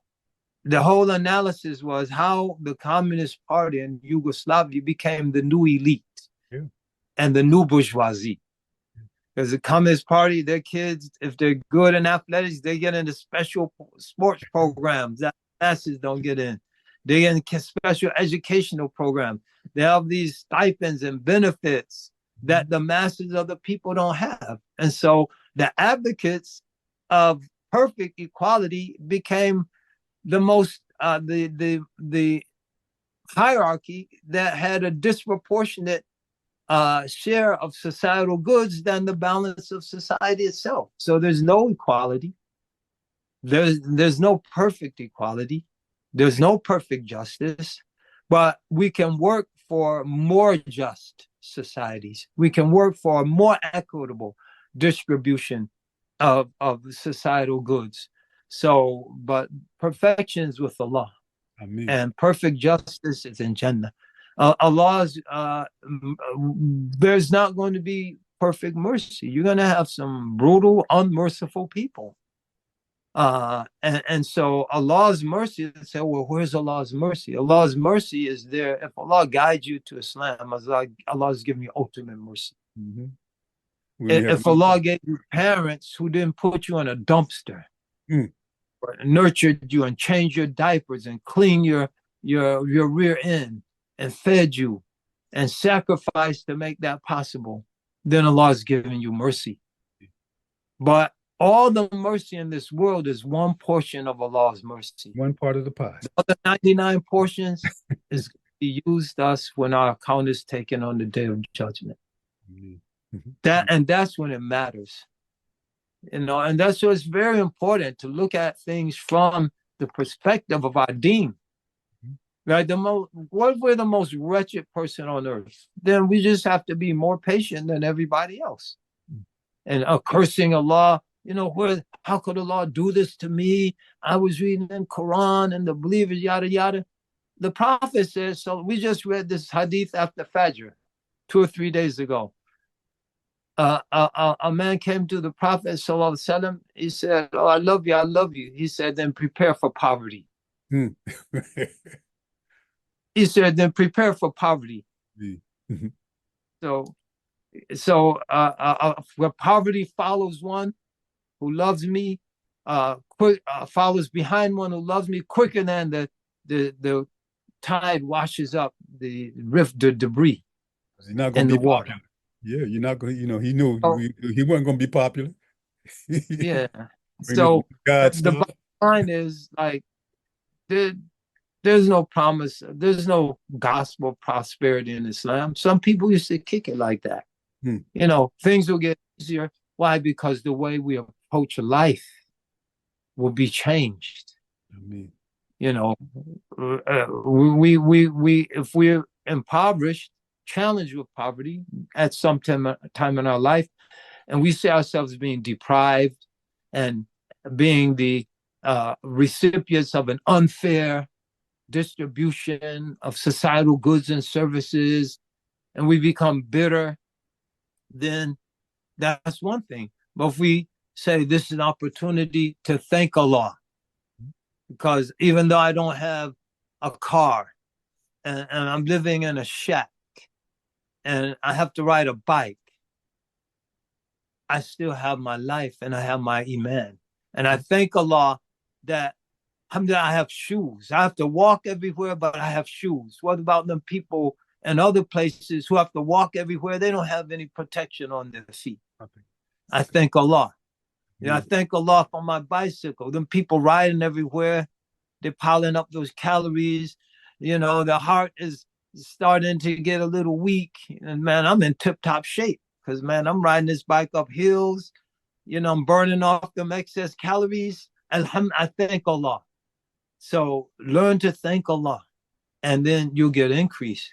[SPEAKER 2] the whole analysis was how the Communist Party in Yugoslavia became the new elite and the new bourgeoisie. Because the Communist Party, their kids, if they're good in athletics, they get into special sports programs that masses don't get in. They get into special educational programs. They have these stipends and benefits that the masses of the people don't have. And so the advocates of perfect equality became the most the hierarchy that had a disproportionate share of societal goods than the balance of society itself. So there's no equality. There's no perfect equality. There's no perfect justice, but we can work for more just societies. We can work for a more equitable distribution of societal goods. So, but perfection is with Allah.
[SPEAKER 1] Ameen.
[SPEAKER 2] And perfect justice is in Jannah. Allah's, there's not going to be perfect mercy. You're going to have some brutal, unmerciful people. And so Allah's mercy, they say, well, where's Allah's mercy? Allah's mercy is there. If Allah guides you to Islam, Allah is giving you ultimate mercy.
[SPEAKER 1] Mm-hmm. When you have
[SPEAKER 2] If Allah gave you parents who didn't put you in a dumpster,
[SPEAKER 1] Mm.
[SPEAKER 2] or nurtured you and changed your diapers and cleaned your rear end and fed you and sacrificed to make that possible, then Allah is giving you mercy. But all the mercy in this world is one portion of Allah's mercy.
[SPEAKER 1] one part of the pie.
[SPEAKER 2] The other 99 portions is going to be used us when our account is taken on the day of judgment. Mm-hmm. That's when it matters. And that's why it's very important to look at things from the perspective of our deen. Right? What if we're the most wretched person on earth? Then we just have to be more patient than everybody else. And cursing Allah, how could Allah do this to me? I was reading in Quran and the believers, yada, yada. The Prophet says, so we just read this hadith after Fajr 2 or 3 days ago. A man came to the Prophet, sallallahu alaihi wasallam. He said, oh, I love you, I love you. He said, then prepare for poverty. He said, then prepare for poverty. So where poverty follows one who loves me, follows behind one who loves me quicker than the tide washes up the debris in the water.
[SPEAKER 1] Popular. Yeah, you're not going to, he knew he wasn't going to be popular.
[SPEAKER 2] Yeah. So the bottom line is like, there's no promise, there's no gospel of prosperity in Islam. Some people used to kick it like that. Things will get easier. Why? Because the way we approach life will be changed. We if we're impoverished, challenged with poverty at some time in our life, and we see ourselves being deprived and being the recipients of an unfair distribution of societal goods and services, and we become bitter, then that's one thing. But if we say this is an opportunity to thank Allah, because even though I don't have a car and I'm living in a shack and I have to ride a bike, I still have my life and I have my iman. And I thank Allah that I have shoes. I have to walk everywhere, but I have shoes. What about them people in other places who have to walk everywhere? They don't have any protection on their feet. I thank Allah. I thank Allah for my bicycle. Them people riding everywhere, they're piling up those calories. The heart is starting to get a little weak. And man, I'm in tip-top shape because, man, I'm riding this bike up hills. I'm burning off them excess calories. I thank Allah. So learn to thank Allah, and then you'll get increase.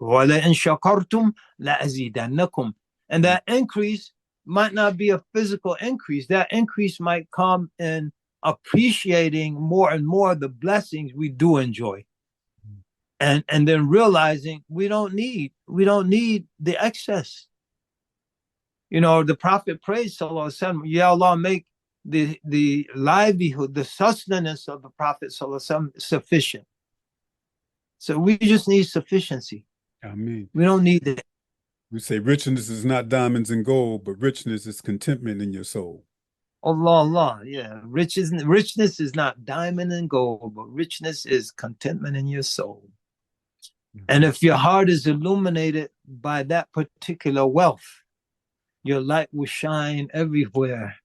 [SPEAKER 2] وَلَئِن شَكَرْتُمْ لَأَزِيدَنَّكُمْ. And that increase might not be a physical increase. That increase might come in appreciating more and more the blessings we do enjoy. And then realizing we don't need the excess. The Prophet prays, sallallahu alaihi wasallam, Ya Allah, make the livelihood, the sustenance of the Prophet sallallahu alaihi wasallam sufficient. So we just need sufficiency.
[SPEAKER 1] Ameen.
[SPEAKER 2] We don't need it.
[SPEAKER 1] We say richness is not diamonds and gold, but richness is contentment in your soul.
[SPEAKER 2] Allah, yeah. Richness is not diamond and gold, but richness is contentment in your soul. And if your heart is illuminated by that particular wealth, your light will shine everywhere.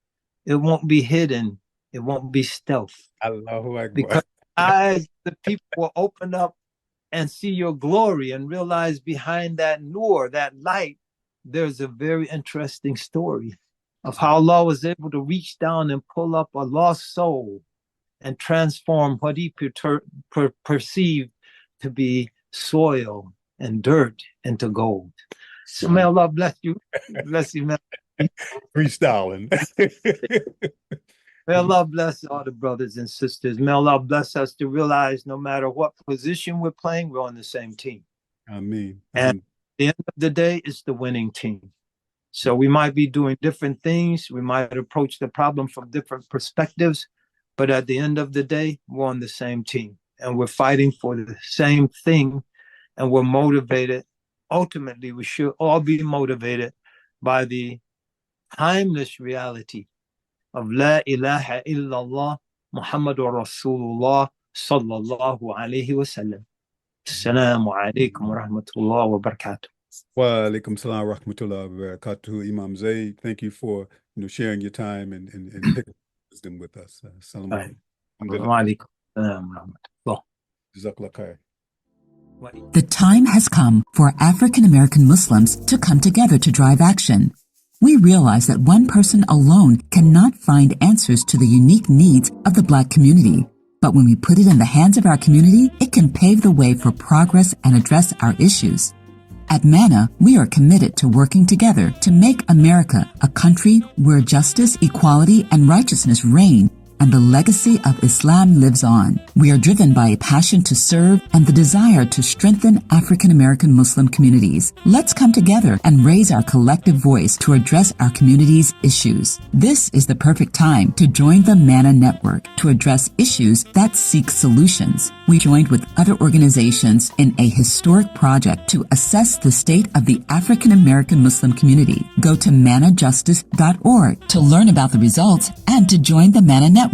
[SPEAKER 2] It won't be hidden. It won't be stealth.
[SPEAKER 1] Allahu Akbar.
[SPEAKER 2] Because eyes, the people will open up and see your glory and realize behind that nur, that light, there's a very interesting story of how Allah was able to reach down and pull up a lost soul and transform what he perceived to be soil and dirt into gold. So may Allah bless you. Bless you, man.
[SPEAKER 1] Freestyling.
[SPEAKER 2] May Allah bless all the brothers and sisters. May Allah bless us to realize no matter what position we're playing, we're on the same team.
[SPEAKER 1] Ameen.
[SPEAKER 2] And at the end of the day, it's the winning team. So we might be doing different things. We might approach the problem from different perspectives, But at the end of the day, we're on the same team and we're fighting for the same thing, and we're motivated. Ultimately, we should all be motivated by the timeless reality of La ilaha illallah Muhammadur Rasulullah sallallahu alayhi wa sallam. Assalamu alaikum wa rahmatullah wa barakatuh.
[SPEAKER 1] Wa alaikum salam wa rahmatullah wa barakatuh, Imam Zaid. Thank you for sharing your time and wisdom with us. Assalamu alaikum.
[SPEAKER 2] Wa alaikum salam wa rahmatullah.
[SPEAKER 1] Jazakallah khair.
[SPEAKER 3] The time has come for African American Muslims to come together to drive action. We realize that one person alone cannot find answers to the unique needs of the Black community. But when we put it in the hands of our community, it can pave the way for progress and address our issues. At MANA, we are committed to working together to make America a country where justice, equality, and righteousness reign, and the legacy of Islam lives on. We are driven by a passion to serve and the desire to strengthen African American Muslim communities. Let's come together and raise our collective voice to address our community's issues. This is the perfect time to join the MANA Network to address issues that seek solutions. We joined with other organizations in a historic project to assess the state of the African American Muslim community. Go to manajustice.org to learn about the results and to join the MANA Network.